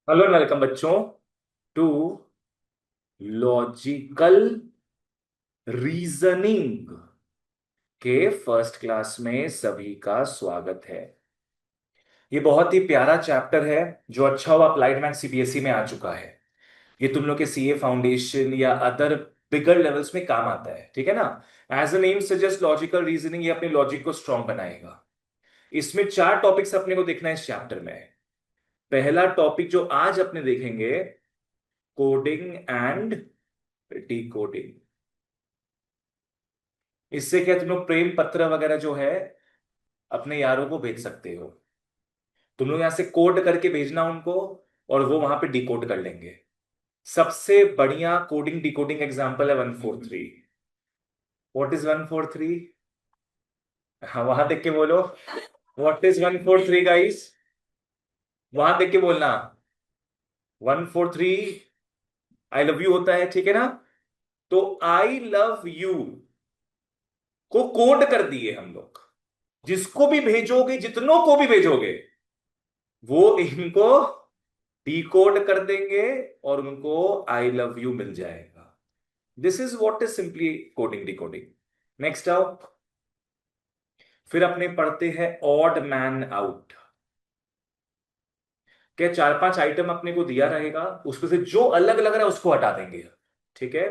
Hello welcome बच्चों to logical reasoning के first class में सभी का स्वागत है। ये बहुत ही प्यारा चैप्टर है जो अच्छा हुआ अप्लाइड मैथ्स सीबीएसई में आ चुका है। ये तुम लोग के सीए फाउंडेशन या अदर बिगर लेवल्स में काम आता है, ठीक है ना। As a name suggest logical reasoning, ये अपने लॉजिक को स्ट्रांग बनाएगा। इसमें चार टॉपिक्स अपने को देखना है इस चैप्टर में। पहला टॉपिक जो आज अपने देखेंगे, कोडिंग एंड डिकोडिंग। इससे क्या तुम लोग प्रेम पत्र वगैरह जो है अपने यारों को भेज सकते हो। तुम लोग यहां से कोड करके भेजना उनको और वो वहां पे डिकोड कर लेंगे। सबसे बढ़िया कोडिंग डिकोडिंग एग्जांपल है 143। What is 143? हाँ, वहां देख के बोलो। What is 143 guys? वहां देख के बोलना। 143 आई लव यू होता है, ठीक है ना। तो आई लव यू को कोड कर दिए हम लोग। जिसको भी भेजोगे, जितनों को भी भेजोगे, वो इनको डिकोड कर देंगे और उनको आई लव यू मिल जाएगा। This is what is simply coding decoding. Next आओ। फिर अपने पढ़ते हैं ऑड मैन आउट। क्या चार पांच आइटम अपने को दिया रहेगा, उसमें से जो अलग लग रहा है उसको हटा देंगे, ठीक है।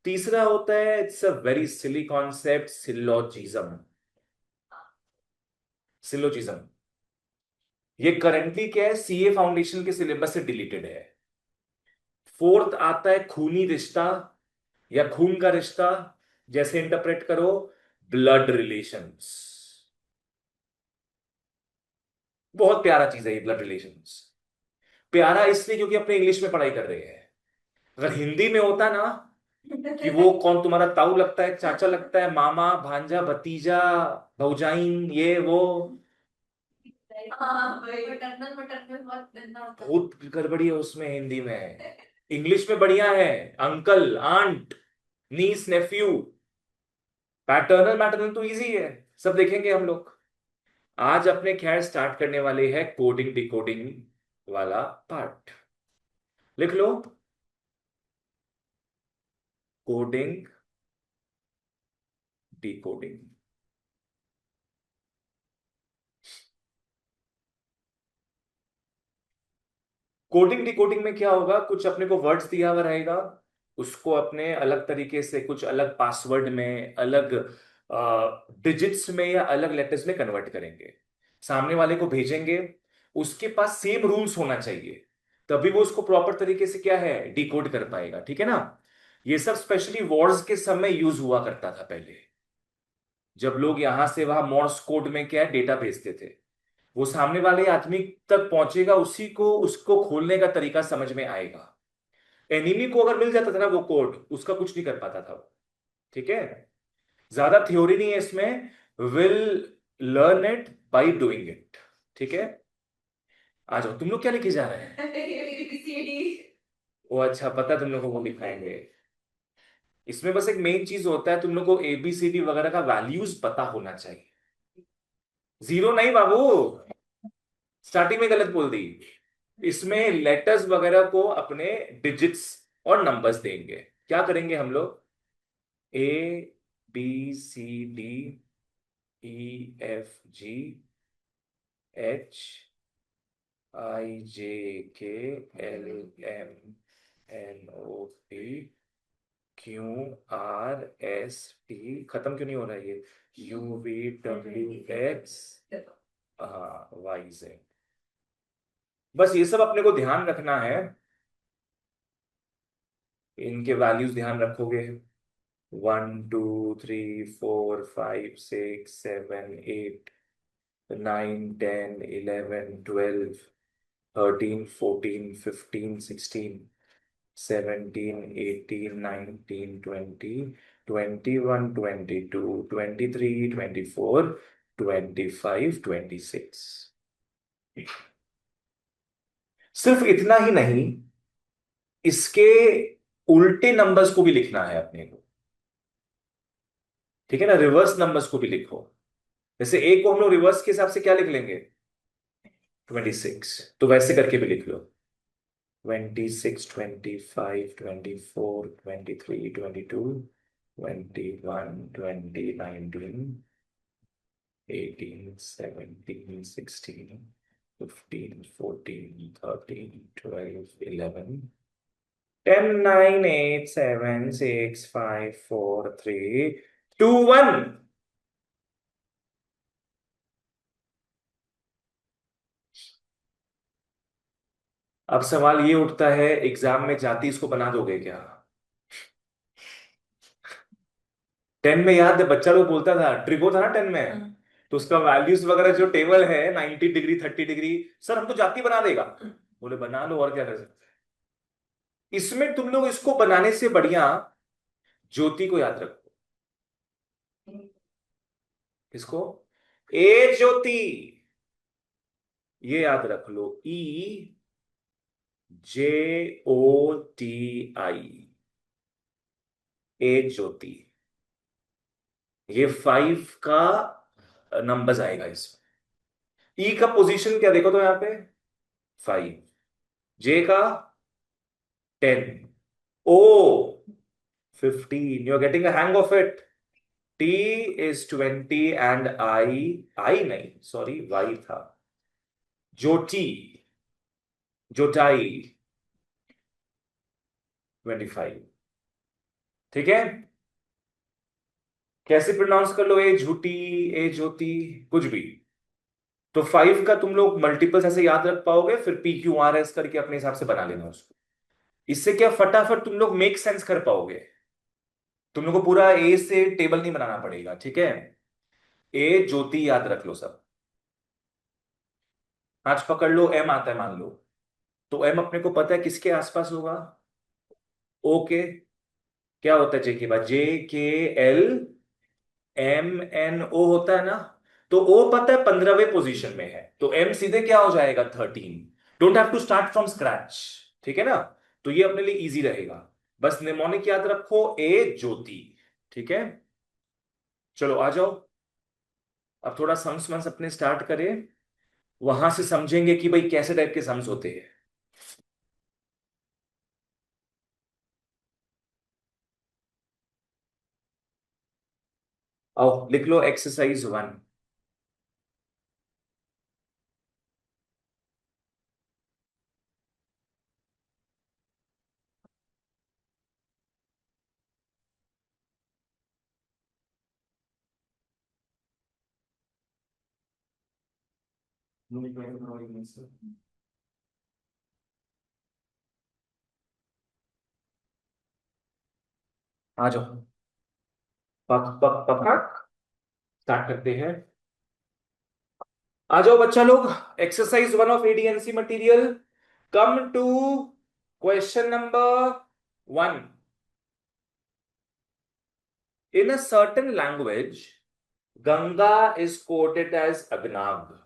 तीसरा होता है, it's a very silly concept, syllogism. Syllogism ये करंटली क्या है, सीए फाउंडेशन के सिलेबस से डिलीटेड है। फोर्थ आता है खूनी रिश्ता या खून का रिश्ता। जैसे इंटरप्रेट करो, ब्लड रिलेशंस। बहुत प्यारा चीज है ये ब्लड रिलेशंस। प्यारा इसलिए क्योंकि अपने इंग्लिश में पढ़ाई कर रहे हैं। अगर हिंदी में होता ना कि वो कौन तुम्हारा ताऊ लगता है, चाचा लगता है, मामा, भांजा, भतीजा, भौजाइन, ये वो, हाँ वही बटरनल बटरनल बहुत गंदा होता है। बहुत गड़बड़ी है उसमें हिंदी में। इंग्लिश में बढ़िया है। अंकल, आंट, नीस, नेफ्यू। पैटर्नल मैटर्नल तो इजी है, सब देखेंगे हम लोग। आज अपने खैर स्टार्ट करने वाले हैं कोडिंग डिकोडिंग वाला पार्ट। लिख लो, कोडिंग डिकोडिंग। कोडिंग डिकोडिंग में क्या होगा, कुछ अपने को वर्ड्स दिया हुआ रहेगा, उसको अपने अलग तरीके से कुछ अलग पासवर्ड में, अलग डिजिट्स में या अलग लेटर्स में कन्वर्ट करेंगे, सामने वाले को भेजेंगे। उसके पास सेम रूल्स होना चाहिए, तभी वो उसको प्रॉपर तरीके से क्या है डिकोड कर पाएगा, ठीक है ना। ये सब स्पेशली वॉर्स के समय यूज हुआ करता था पहले। जब लोग यहां से वहां मॉर्स कोड में क्या डेटा भेजते थे, वो सामने वाले आदमी तक पहुंचेगा, उसी को उसको खोलने का तरीका समझ में आएगा। एनिमी को अगर मिल जाता था ना वो कोड, उसका कुछ नहीं कर पाता था वो, ठीक है। ज्यादा थ्योरी नहीं है इसमें। Will learn it by doing it, ठीक है। आ जाओ, तुम लोग क्या लिखे जा रहे हैं? एबीसीडी। वो अच्छा, पता है तुम लोग को वो लिखाएंगे। इसमें बस एक मेन चीज होता है, तुम लोग को एबीसीडी वगैरह का वैल्यूज पता होना चाहिए। जीरो नहीं बाबू, स्टार्टिंग में गलत बोल दी। इसमें लेटर्स वगैरह को अपने डिजिट्स और नंबर्स देंगे। क्या करेंगे हम लोग? A, B, C, D, E, F, G, H, I, J, K, L, M, N, O, P, Q, R, S, T. खत्म क्यों नहीं हो रहा है ये? यू, वी, डब्ल्यू, एक्स, हाँ, वाई, जेड। बस ये सब अपने को ध्यान रखना है। इनके वैल्यूज ध्यान रखोगे। 1, 2, 3, 4, 5, 6, 7, 8, 9, 10, 11, 12, 13, 14, 15, 16, 17, 18, 19, 20, 21, 22, 23, 24, 25, 26। सिर्फ इतना ही नहीं, इसके उल्टे नंबर्स को भी लिखना है अपने को, ठीक है ना। रिवर्स नंबर्स को भी लिखो। जैसे एक को हम लोग रिवर्स के हिसाब से क्या लिख लेंगे? 26, तो वैसे करके भी लिख लो। 26, 25, 24, 23, 22, 21, 20, 19, 18, 17, 16, 15, 14, 13, 12, 11, 10, 9, 8, 7, 6, 5, 4, 3, 2, 1. अब सवाल ये उठता है, एग्जाम में जाती इसको बना दोगे क्या? 10 में याद है बच्चा लोग बोलता था, ट्रिगो था ना 10 में। तो उसका वैल्यूज वगैरह जो टेबल है 90 डिग्री 30 डिग्री, सर हमको जाती बना देगा। बोले बना लो, और क्या कर सकते हैं। इसमें तुम लोग इसको बनाने से बढ़िया ज्योति को याद रखो। किसको? ए ज्योति, ये याद रख लो, JOTI, ए ज्योति। ये 5 का नंबर्स आएगा इसमें। ई का पोजीशन क्या देखो तो यहाँ पे 5, जे का 10, O 15, you are getting a hang of it. T is 20 and I नहीं, सॉरी वाई था। ज्योति, जोटाई 25। ठीक है, कैसे प्रोनाउंस कर लो, ए झूठी, ए ज्योति, कुछ भी। तो 5 का तुम लोग मल्टीपल्स ऐसे याद रख पाओगे, फिर PQRS करके अपने हिसाब से बना लेना उसको। इससे क्या फटाफट तुम लोग मेक सेंस कर पाओगे। तुम लोग को पूरा ए से टेबल नहीं बनाना पड़ेगा, ठीक है। ए ज्योति याद रख लो सब। आज पकड़ लो, एम आता है मान लो, तो एम अपने को पता है किसके आसपास होगा? ओके, क्या होता है जे के बाद? JKL MNO होता है ना। तो ओ पता है 15वें पोजीशन में है, तो एम सीधे क्या हो जाएगा? 13। Don't have to start from scratch, ठीक है ना। तो ये अपने लिए इजी रहेगा। बस निमोनिक याद रखो, ए ज्योति। ठीक है, चलो आ जाओ। अब थोड़ा सम्स मस अपने स्टार्ट करें, वहां से समझेंगे कि भाई कैसे टाइप के सम्स होते हैं। आओ लिख लो एक्सरसाइज 1। आ जाओ, पक पक पक पक, स्टार्ट करते हैं। आ जाओ बच्चा लोग, exercise 1 of ADNC material. Come to question number 1। In a certain language Ganga is coded as अगनाग।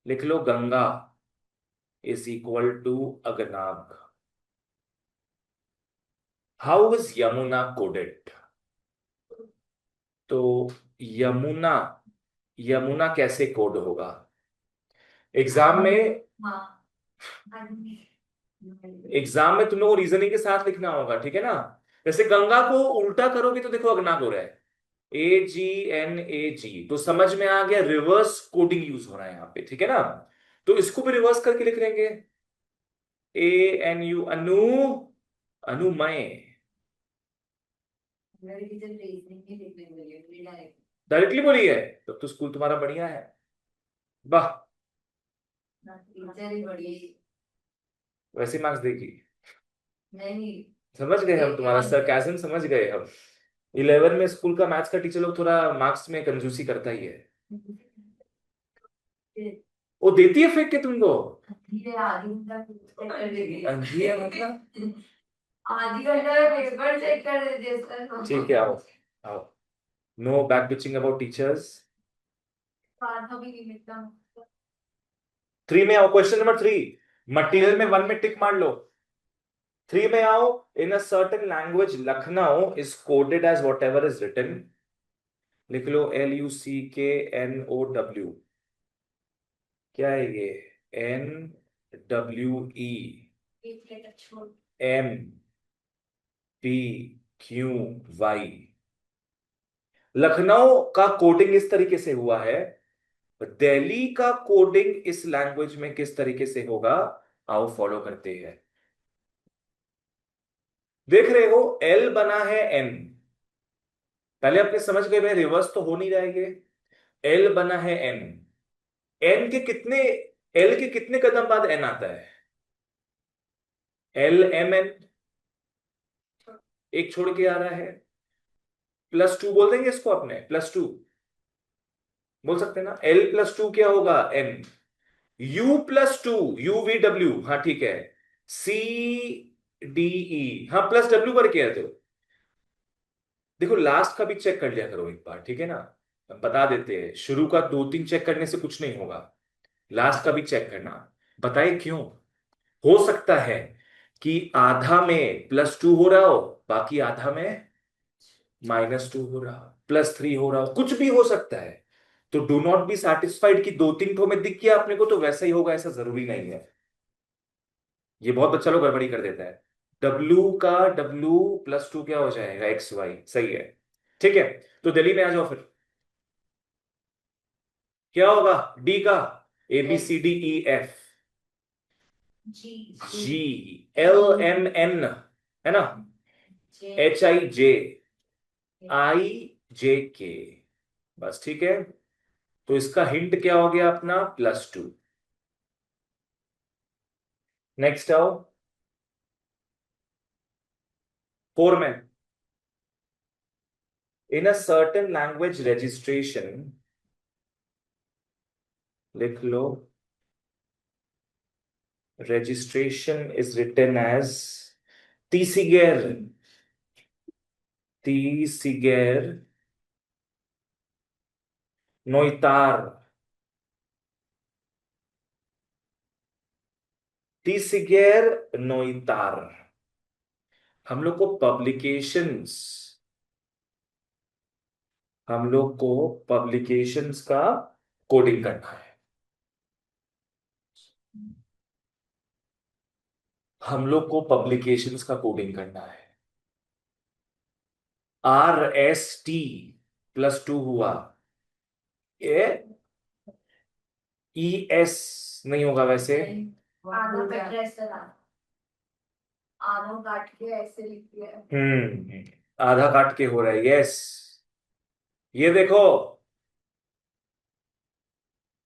लिख लो, गंगा इज इक्वल टू अगनाग। How is Yamuna coded? तो यमुना, यमुना कैसे कोड होगा एग्जाम में? एग्जाम में तुम लोगों को रीजनिंग के साथ लिखना होगा, ठीक है ना। जैसे गंगा को उल्टा करोगे तो देखो अगनाग हो रहा है, AGNAG, तो समझ में आ गया, रिवर्स कोडिंग यूज हो रहा है यहाँ पे, ठीक है ना। तो इसको भी रिवर्स करके लिख लेंगे, ANU, अनु, अनुमय। डायरेक्टली बोली है, तब तो स्कूल तुम्हारा बढ़िया है, वाह। वैसे मार्क्स देगी? नहीं, समझ गए हम, तुम्हारा सरकाजम समझ गए हम। 11 में स्कूल का मैथ्स का टीचर लोग थोड़ा मार्क्स में कंजूसी करता ही है। वो देती है फेंक के तुमको? अंधी है मतलब? आधी घंटा में पेपर चेक कर देते हैं इसका। ठीक है, आओ आओ। No back bitching about teachers. पढ़ना भी नहीं मिलता। 3 में आओ, क्वेश्चन नंबर 3। मटेरियल में 1 में टिक मार लो। 3 में आओ, in a certain language Lucknow is coded as whatever is written. लिख लो, LUCKNOW। क्या है ये? NWE। एक लेटर छोड़। M P Q Y. Lucknow का कोडिंग इस तरीके से हुआ है, दिल्ली का कोडिंग इस लैंग्वेज में किस तरीके से होगा, आओ फॉलो करते हैं। देख रहे हो एल बना है एन, पहले अपने समझ गए भाई रिवर्स तो हो नहीं जाएंगे। एल बना है एन, एन के कितने, एल के कितने कदम बाद एन आता है, एल एम एन, एक छोड़ के आ रहा है, प्लस टू बोल देंगे इसको, अपने प्लस टू बोल सकते हैं ना, एल प्लस टू क्या होगा N, U plus two, U V W, हाँ ठीक है, सी डी ई, हाँ प्लस डब्ल्यू पर क्या है तो। देखो लास्ट का भी चेक कर लिया करो एक बार, ठीक है ना, हम बता देते हैं, शुरू का दो तीन चेक करने से कुछ नहीं होगा, लास्ट का भी चेक करना। बताइए क्यों, हो सकता है कि आधा में प्लस टू हो रहा हो, बाकी आधा में माइनस टू हो रहा हो, प्लस थ्री हो रहा हो, कुछ भी हो सकता है। तो डू नॉट बी सेटिस्फाइड कि दो तीन ठो में दिख गया अपने को तो वैसा ही होगा, ऐसा जरूरी नहीं है। ये बहुत बच्चा लोग गड़बड़ी कर देता है। डब्ल्यू का डब्ल्यू प्लस टू क्या हो जाएगा, एक्स वाई, सही है। ठीक है, तो दिल्ली में आ जाओ फिर, क्या होगा डी का, A B C D E F G G, L M N है ना, जे H I J, I J के, बस ठीक है। तो इसका हिंट क्या हो गया अपना, प्लस टू। नेक्स्ट आओ, फोर में, इन अ सर्टेन लैंग्वेज रजिस्ट्रेशन, लिख लो, registration is written as Tisiger, Tisiger Noitar, Tisiger Noitar। हम लोग को पब्लिकेशंस, हम लोग को पब्लिकेशंस का कोडिंग करना है, हम लोग को पब्लिकेशंस का कोडिंग करना है। Are S T plus two हुआ, ए ई एस नहीं होगा वैसे, आधा कट ऐसे ना, आधा काट के ऐसे लिख दिया। आधा काट के हो रहा है, यस। ये देखो,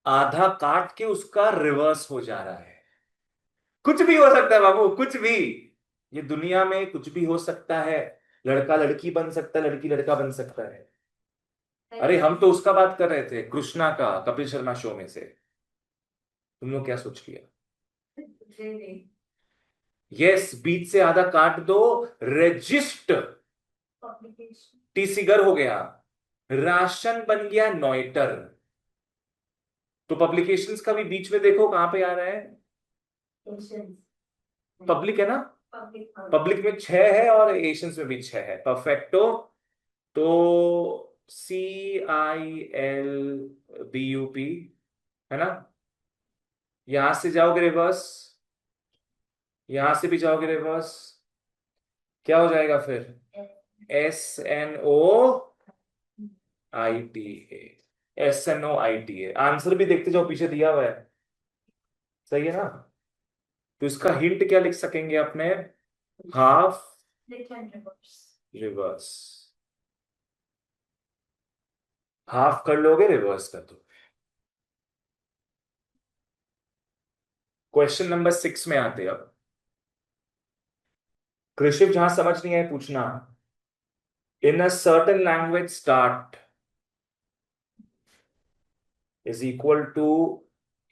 आधा काट के उसका रिवर्स हो जा रहा है। कुछ भी हो सकता है बाबू, कुछ भी, ये दुनिया में कुछ भी हो सकता है। लड़का लड़की बन सकता है, लड़की लड़का बन सकता है। अरे हम तो उसका बात कर रहे थे, कृष्णा का, कपिल शर्मा शो में से। तुम लोग क्या सोच लिया, जे नहीं। यस, बीच से आधा काट दो, रजिस्ट, पब्लिकेशन। टीसीगर हो गया, राशन बन गया नॉइटर। तो पब्लिकेशंस का भी बीच में देखो कहां पे आ रहा है, पब्लिक है ना, पब्लिक। पब्लिक में छह है और एशियंस में भी छह है, परफेक्टो। तो C I L B U P है ना, यहां से जाओगे रिवर्स, यहां से भी जाओगे रिवर्स, क्या हो जाएगा फिर, S N O I T A, S N O I T A. Answer भी देखते जाओ, पीछे दिया हुआ है, सही है ना। तो इसका हिंट क्या लिख सकेंगे अपने, हाफ रिवर्स, हाफ कर लोगे रिवर्स कर दो। क्वेश्चन नंबर सिक्स में आते हैं अब। कृषिप जहां समझ नहीं आए पूछना। In a certain language start is equal to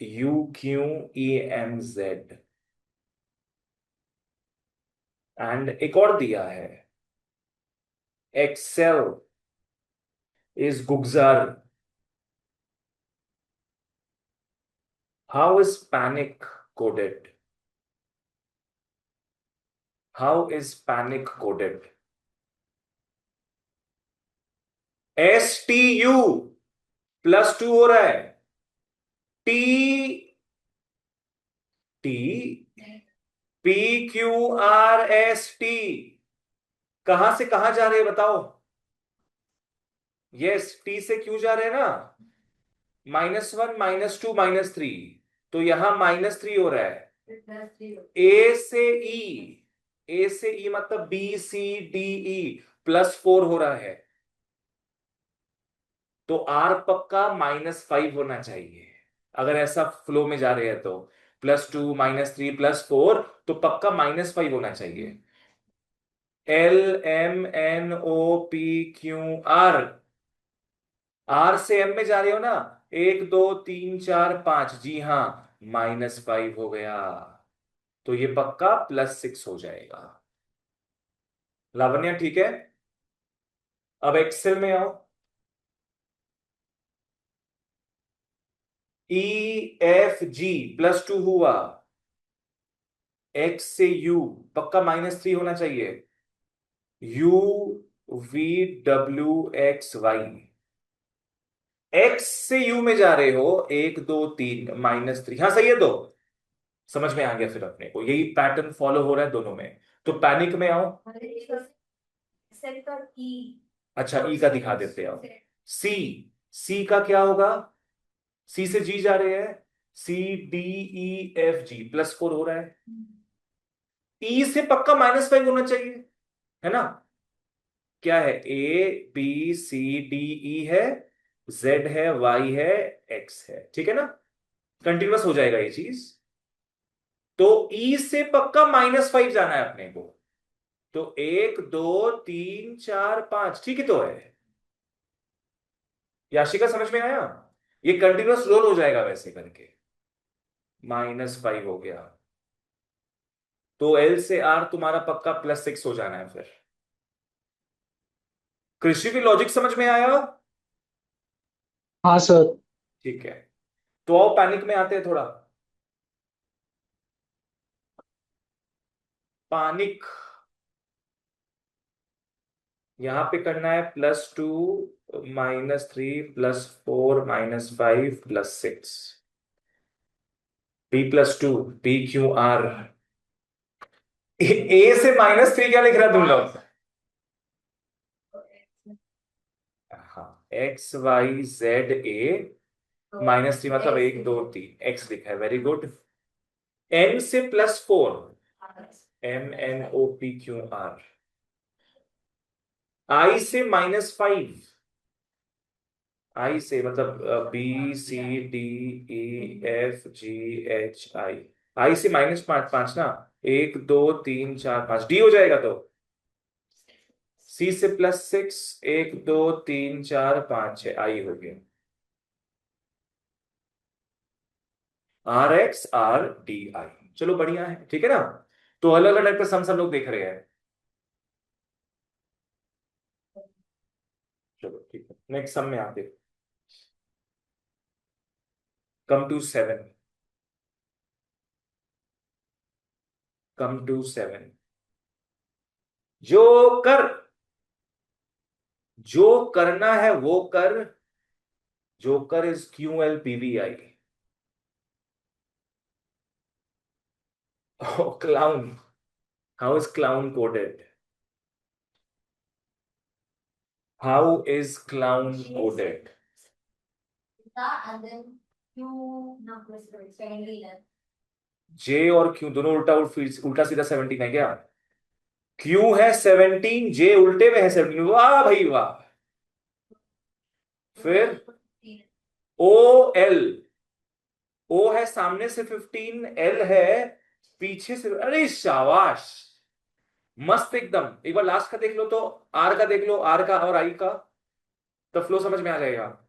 U Q E M Z, and एक और दिया है, एक्सेल इज गुगजर। How is panic coded, how is panic coded, S T U plus two हो रहा है, टी टी PQRST कहां से कहां जा रहे हैं बताओ? यस, टी से क्यू जा रहे हैं ना, -1 -2 -3, तो यहां -3 हो रहा है। ए से ई, ए से ई मतलब BCDE +4 हो रहा है, तो आर पक्का -5 होना चाहिए। अगर ऐसा फ्लो में जा रहे हैं तो +2 -3 +4, तो पक्का -5 होना चाहिए। LMNOPQR, आर से एम में जा रहे हो ना, 1 2 3 4 5, जी हाँ, -5 हो गया, तो ये पक्का +6 हो जाएगा। लावण्या ठीक है? अब एक्सेल में आओ। EFG +2 हुआ, X से U पक्का -3 होना चाहिए, UVWXY, X से U में जा रहे हो, 1 2 3 -3, हाँ सही है, तो समझ में आ गया फिर अपने को, यही पैटर्न फॉलो हो रहा है दोनों में। तो पैनिक में आओ। अच्छा, ई का दिखा देते हो। सी, सी का क्या होगा? सी से जी जा रहे हैं, CDEFG +4 हो रहा है, ई से पक्का -5 होना चाहिए, है ना? क्या है? ABCDE है, Z है, Y है, X है, ठीक है ना? कंटिन्यूअस हो जाएगा ये चीज, तो ई से पक्का -5 जाना है अपने को, तो 1 2 3 4 5, ठीक ही तो है। याशिका समझ में आया? ये कंटिन्यूअस रोल हो जाएगा वैसे करके, -5 हो गया, तो एल से आर तुम्हारा पक्का +6 हो जाना है फिर। कृषि की लॉजिक समझ में आया? हाँ सर। ठीक है, तो आओ पैनिक में आते हैं थोड़ा। पानिक यहां पे करना है, +2 -3 +4 -5 +6, P+2 PQR। ए से -3 क्या लिख रहा तुम लोग? हाँ, XYZA -3 मतलब 1 2 3, X लिखा है, वेरी गुड। N से +4, MNOPQR। I से -5, आई से मतलब BCDEFGHI, आई से -5 5 ना, 1 2 3 4 5, डी हो जाएगा तो। सी से +6, 1 2 3 4 5 6, आई हो गया। RXRDI, चलो बढ़िया है, ठीक है ना? तो अलग अलग पे सब लोग देख रहे हैं। चलो ठीक है, नेक्स्ट सम में आते, कम टू 7, कम टू 7। जो कर, जो करना है वो कर, joker is QLPVI। Oh, clown. How is clown coded? How is clown coded? and then Q numbers for 17. J और Q दोनों उल्टा सीधा 17 है क्या? Q है 17, J उल्टे में है 17, वाह भाई वाह। फिर OL, O है सामने से 15, L है पीछे से, अरे शाबाश, मस्त एकदम। एक बार लास्ट का देख लो तो, R का देख लो, R का और I का, तो फ्लो समझ में आ जाएगा।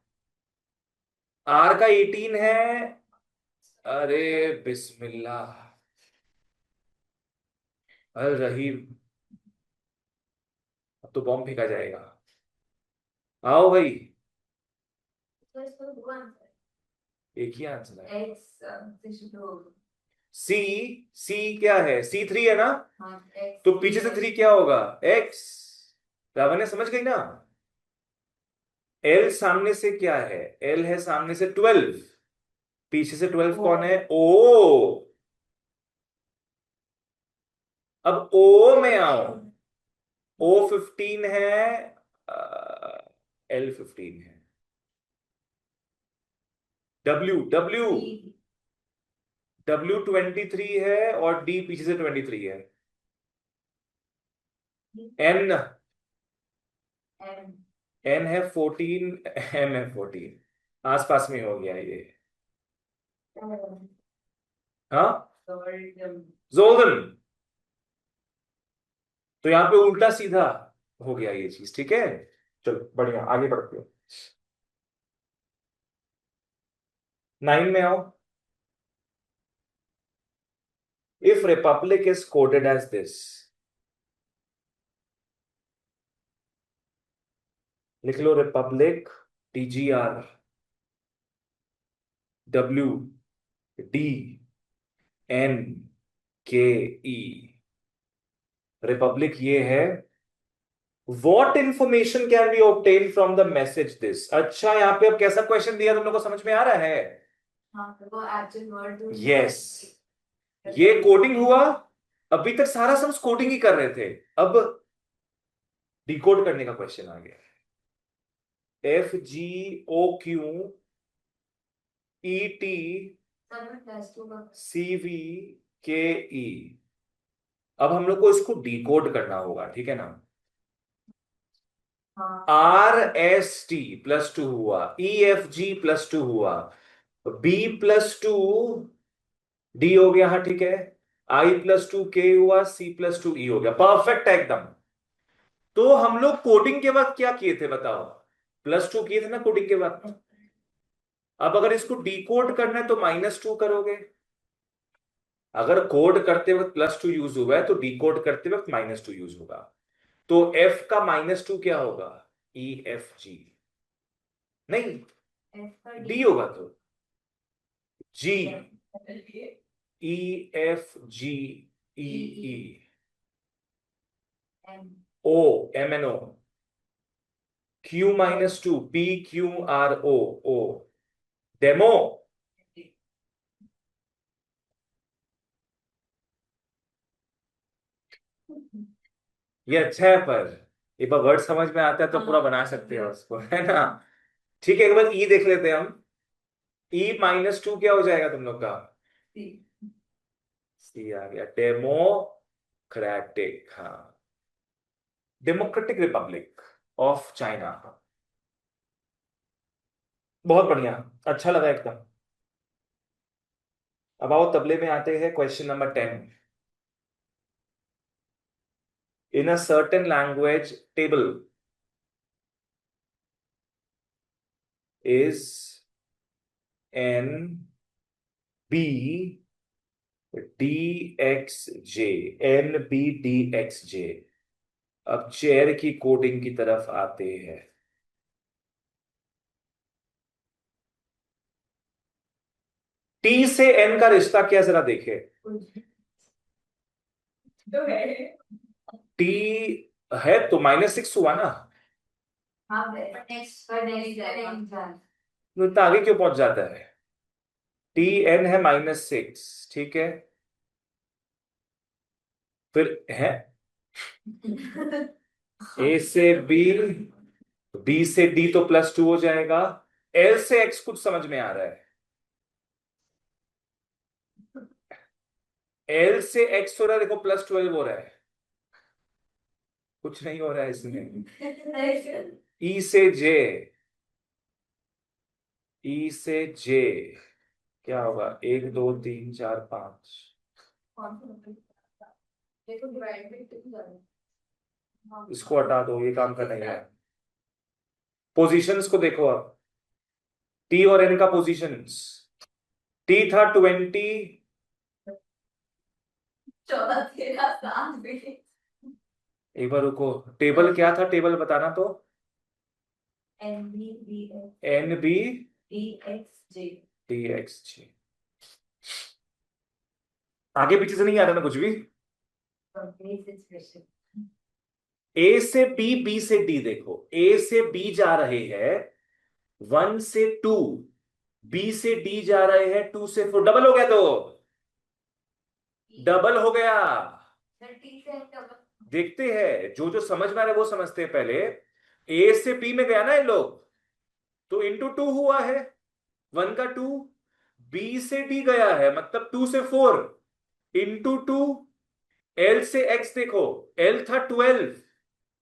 R का 18 है, अरे बिस्मिल्लाह, अरे रहीम, अब तो बॉम्ब फेंका जाएगा। आओ भाई, So it's for one. एक ही आंसर है। X, this is the सी, सी क्या है? C3 है ना, X. तो पीछे से 3 क्या होगा? X। रावण ने समझ गई ना? L सामने से क्या है? L है सामने से 12, पीछे से 12 कौन है? O। अब ओ में आओ। O15 है, L15 है, डब्ल्यू W23 है, और डी पीछे से 23 है। एन एन है 14, एम है 14। आसपास में हो गया ये। हाँ, जोल्डन। तो यहाँ पे उल्टा सीधा हो गया ये चीज, ठीक है। चलो बढ़िया, आगे बढ़ते हो। 9 में आओ। If republic is coded as this, लिख लो रिपब्लिक, TGR, WDNKE। रिपब्लिक ये है। What information can be obtained from the message this? अच्छा, यहाँ पे अब कैसा क्वेश्चन दिया, तुम लोग को समझ में आ रहा है? हाँ, तो वो एक्चुअल वर्ड यस, ये कोडिंग हुआ। अभी तक सारा सब कोडिंग ही कर रहे थे, अब डिकोड करने का क्वेश्चन आ गया। FGOQET CVKE। अब हम लोग को इसको डिकोड करना होगा, ठीक है ना। RST+2 हुआ, EFG+2 हुआ, B+2 D हो गया, हाँ ठीक है। I+2 K हुआ, C+2 E हो गया, परफेक्ट है एकदम। तो हम लोग कोडिंग के वक्त क्या किए थे बताओ? +2 किए थे ना कोडिंग के वक्त। अब अगर इसको डिकोड करना है तो -2 करोगे। अगर कोड करते वक्त +2 यूज हुआ है तो डिकोड करते वक्त -2 यूज होगा। तो F का -2 क्या होगा? EFG। नहीं, D होगा तो G, EFGEE, OMNO, Q-2 PQRO, demo. ये अच्छा है, पर एक बार वर्ड समझ में आता है तो पूरा बना सकते हो उसको, है ना। ठीक है, एक बार ई देख लेते हैं हम। E-2 क्या हो जाएगा तुम लोग का? सी आ गया, डेमोक्रेटिक। हाँ, डेमोक्रेटिक रिपब्लिक ऑफ चाइना। बहुत बढ़िया, अच्छा लगा एकदम। अब आओ तबले में आते हैं, question number 10। In a certain language table is N B DXJ, NBDXJ। अब चेयर की कोडिंग की तरफ आते हैं। T से N का रिश्ता क्या, जरा देखे। तो है। T है तो -6 हुआ ना। हाँ, नेक्स्ट तो इतना आगे क्यों पहुंच जाता है? TN है -6, ठीक है। फिर है A से B, B से D तो +2 हो जाएगा। L से X कुछ समझ में आ रहा है? L से X हो रहा है, देखो +12 हो रहा है। कुछ नहीं हो रहा है इसमें। E से J, E से J क्या होगा? 1 2 3 4 5। इसको हटा दो, ये काम कर नहीं है। पोजीशंस को देखो अब, T और N का पोजीशंस। T था 20। 14 13 7 एक बार रुको, टेबल क्या था, टेबल बताना तो। DXJ। NBDXJ। आगे पीछे से नहीं आ रहा ना कुछ भी। A से B, B से D देखो, A से B जा रहे हैं 1 से 2, B से D जा रहे हैं 2 से 4। डबल हो गया, तो डबल हो गया। टी से देखते हैं, जो जो समझ में आ रहा है वो समझते हैं पहले। ए से बी में गया ना ये लोग, तो इंटू टू हुआ है, 1 का 2। बी से डी गया है, मतलब 2 से 4, इंटू 2। एल से एक्स देखो, एल था 12,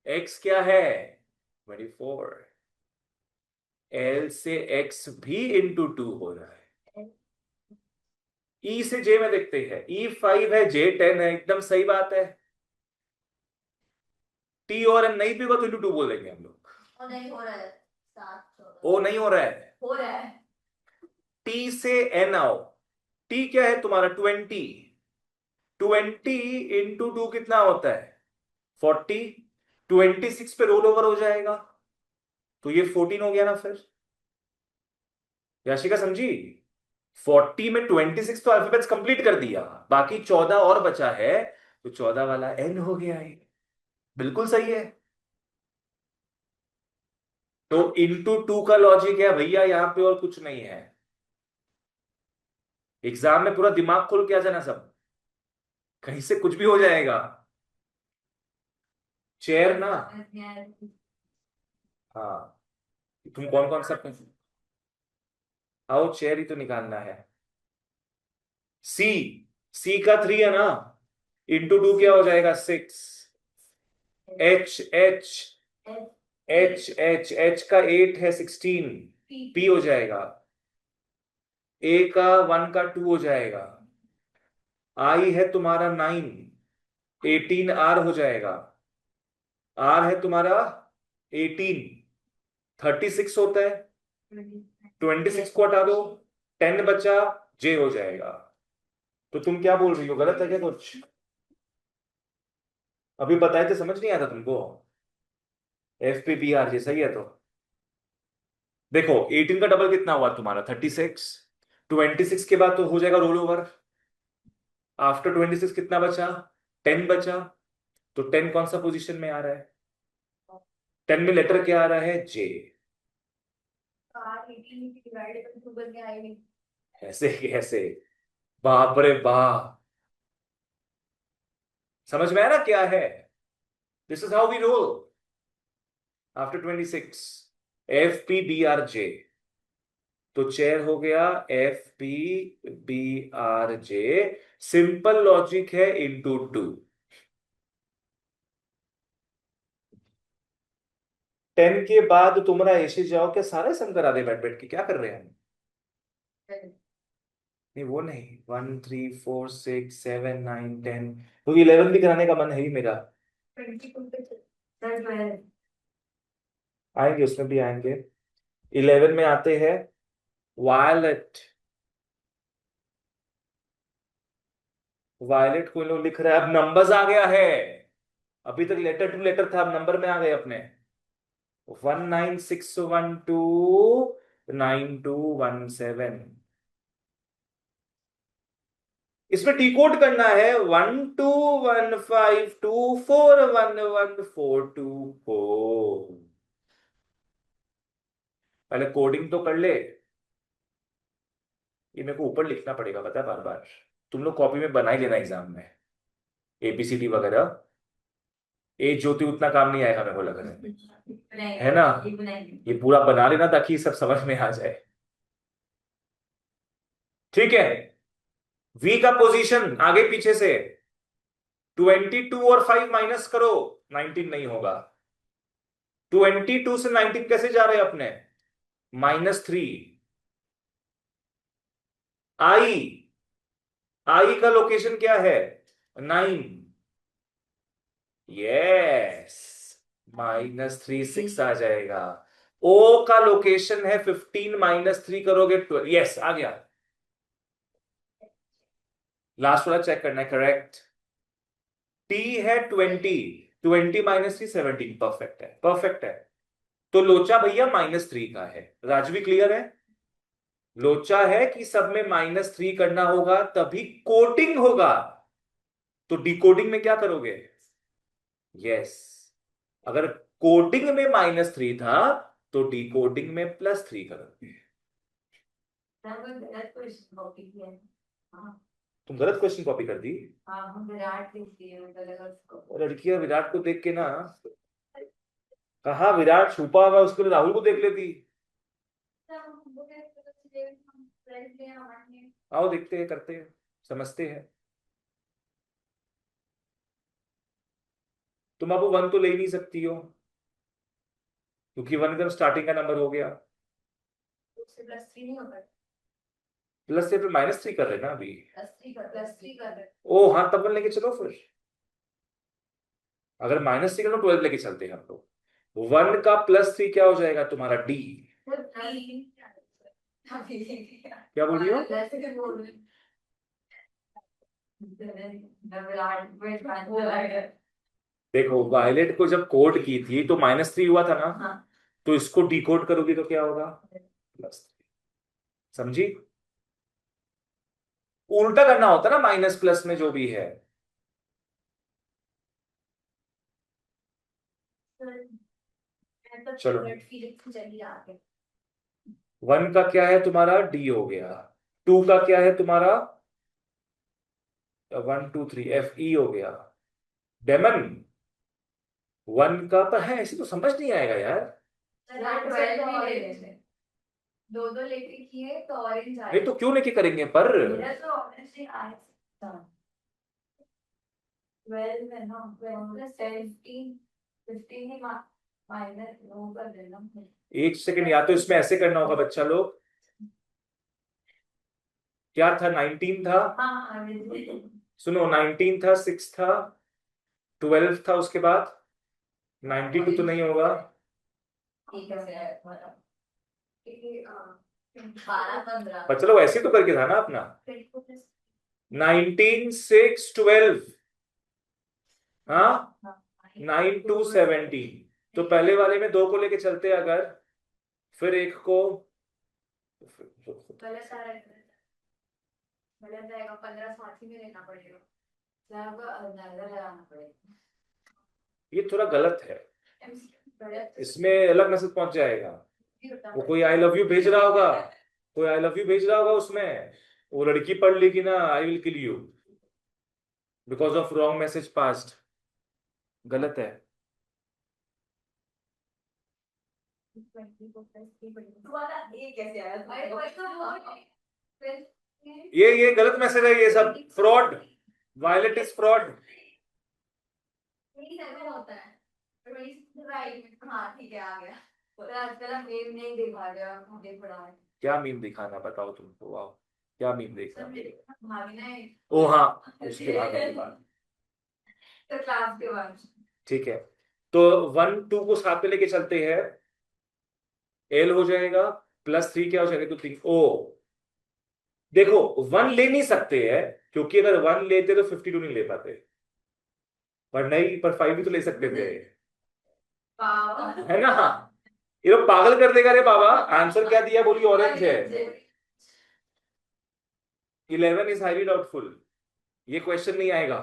एक्स क्या है 24। एल से एक्स भी इंटू 2 हो रहा है। ई से जे में देखते हैं, ई 5 है, जे 10 है, एकदम सही बात है। टी और एन नहीं भी होगा तो इंटू 2 बोल देंगे हम लोग। और नहीं हो रहा है, 7 14 ओ नहीं हो रहा है। हो रहा है। टी से एन आओ, टी क्या है तुम्हारा 20, 20 इंटू 2 कितना होता है 40, 26 पे रोल ओवर हो जाएगा, तो ये 14 हो गया ना फिर। याशिका समझी? 40 में 26 तो अल्फाबेट्स कंप्लीट कर दिया, बाकी 14 और बचा है, तो 14 वाला एन हो गया है। बिल्कुल सही है। तो इंटू 2 का लॉजिक है भैया यहां पे, और कुछ नहीं है। एग्जाम में पूरा दिमाग खोल के आ जाना सब, कहीं से कुछ भी हो जाएगा। चेयर ना, हाँ, तुम कौन कौन सा, आओ चेयर ही तो निकालना है। सी, सी का 3 है ना, इंटू 2 क्या हो जाएगा 6। एच एच, एच का 8 है 16, पी हो जाएगा। ए का 1 का 2 हो जाएगा। आई है तुम्हारा 9, 18 आर हो जाएगा। आर है तुम्हारा 18, 36 होता है, 26 को हटा दो, 10 बचा, जे हो जाएगा। तो तुम क्या बोल रही हो, गलत है क्या कुछ? अभी बताए थे समझ नहीं आता तुमको? F P B R J सही है। तो देखो 18 का डबल कितना हुआ तुम्हारा 36, 26 के बाद तो हो जाएगा रोल ओवर। आफ्टर 26 कितना बचा, 10 बचा। तो 10 कौन सा पोजीशन में आ रहा है, 10 में लेटर क्या आ रहा है जे। ऐसे कैसे, बाप रे बाप, समझ में आया ना क्या है? This is how we roll after 26। F P B R J, तो चेयर हो गया F P B R J. Simple logic है, इंटू 2। 10 के बाद तुम्हारा ऐसे जाओ, क्या सारे सम करा दे बैठ बैठ के, क्या कर रहे हैं हम? नहीं वो नहीं, 1 3 4 6 7 9 10, क्योंकि 11 भी कराने का मन है ही मेरा। आएंगे उसमें भी आएंगे। 11 में आते हैं वायलेट। वायलेट को लोग लिख रहा है, अब नंबर्स आ गया है। अभी तक लेटर टू लेटर था, अब नंबर में आ गए अपने। 196129217। इसमें डिकोड करना है, 121524111424। पहले कोडिंग तो कर ले। ये मेरे को ऊपर लिखना पड़ेगा, पता है, बार बार। तुम लोग कॉपी में बना ही लेना एग्जाम में, एबीसीडी वगैरह। ए ज्योति उतना काम नहीं आएगा मेरे को लग रहा है ना? ये पूरा बना लेना ताकि सब समझ में आ जाए। ठीक है, वी का पोजीशन आगे पीछे से 22 और 5 माइनस करो, 19 नहीं होगा। 22 से 19 कैसे जा रहे हैं अपने, -3। आई, आई का लोकेशन क्या है 9, यस, -3 6 आ जाएगा। ओ का लोकेशन है 15, -3 करोगे 12, यस आ गया। लास्ट वाला चेक करना है, करेक्ट। टी है 20, 20 -3 17, परफेक्ट है, परफेक्ट है। तो लोचा भैया -3 का है। राजवी क्लियर है? लोचा है कि सब में -3 करना होगा तभी कोडिंग होगा। तो डिकोडिंग में क्या करोगे, यस, अगर कोडिंग में -3 था तो डिकोडिंग में +3 करोगे। तुम गलत क्वेश्चन कॉपी कर दी। हाँ हम विराट देखती है मुझे लगा उसको। लड़कियां विराट को देख के ना, कहा विराट छुपा हुआ है, उसके लिए राहुल को देख लेती। आओ देखते हैं, करते हैं, समझते हैं। तुम अब वन तो ले ही नहीं सकती हो, क्योंकि वन एकदम स्टार्टिंग का नंबर हो गया। उससे प्लस थ्री नहीं होता। प्लस से फिर -3 कर रहे हैं ना अभी। प्लस थ्री कर रहे। ओ हाँ, तब वन लेके चलो फिर। अगर -3 का तो 12 लेके चलते हैं हम लोग। वन का +3 क्या हो जाएगा तुम्हारा? डी। क्या बोल रही हो? देखो, वायलेट को जब कोड की थी तो -3 हुआ था ना, हाँ। तो इसको डिकोड करोगी तो क्या होगा? +3। समझी? उल्टा करना होता ना माइनस प्लस में जो भी है। चलो, चलिए आगे। वन का क्या है तुम्हारा? डी हो गया। टू का क्या है तुम्हारा? 1 2 3 FE हो गया। डेमन, वन का पर है, ऐसे तो समझ नहीं आएगा यार। दो दो लेके किए तो ऑरेंज नहीं तो क्यों लेके करेंगे पर? मेरा तो ऑरेंज से आया। 12 है ना, 12 प्लस 17, 15 ही माइनस वो कर देना। एक सेकंड, या तो इसमें ऐसे करना होगा बच्चा लोग। क्या था? 19 था। हाँ सुनो, 19 था, 6 था, 12 था, उसके बाद 92 तो नहीं होगा। ठीक है। 12 15 पर चलो, ऐसे तो करके था ना अपना। 19 6 12। हाँ, 9 2 17। तो पहले वाले में 2 को लेके चलते अगर, फिर एक को, पहले सारा गलत जाएगा, 15 साथ ही में लेना पड़ेगा, सब अंदाजा लगाना पड़ेगा। ये थोड़ा गलत है, गलत इसमें अलग मैसेज पहुंच जाएगा। वो कोई आई लव यू भेज रहा होगा, कोई आई लव यू भेज रहा होगा उसमें, वो लड़की पढ़ लेगी ना, I will kill you because of wrong message passed. गलत है। तुम्हारा ये कैसे आया? अरे वही तो फिर ये गलत मैसेज है, ये सब फ्रॉड। Violet is fraud. 27 होता है। 27 राइट, हाँ ठीक है आ गया। तो आजकल हम मेम नहीं दिखा रहे हो, देख पड़ा है। क्या मीम दिखाना बताओ तुमको? वाओ, क्या मीम देखना? भागना है ओ हाँ, उसके बाद के बाद। तो क्लास के बाद। ठीक है, तो 1 2 को साथ में लेके चलते हैं। एल हो जाएगा, +3 क्या हो जाएगा? तो 3 ओ। देखो, वन ले नहीं सकते हैं, क्योंकि अगर वन लेते तो 52 नहीं ले पाते। पर नहीं, पर 5 भी तो ले सकते थे, है ना? ये लोग पागल कर देगा रे बाबा। आंसर क्या दिया बोलिए? ऑरेंज है। 11 इज हाईली डाउटफुल। ये क्वेश्चन नहीं आएगा।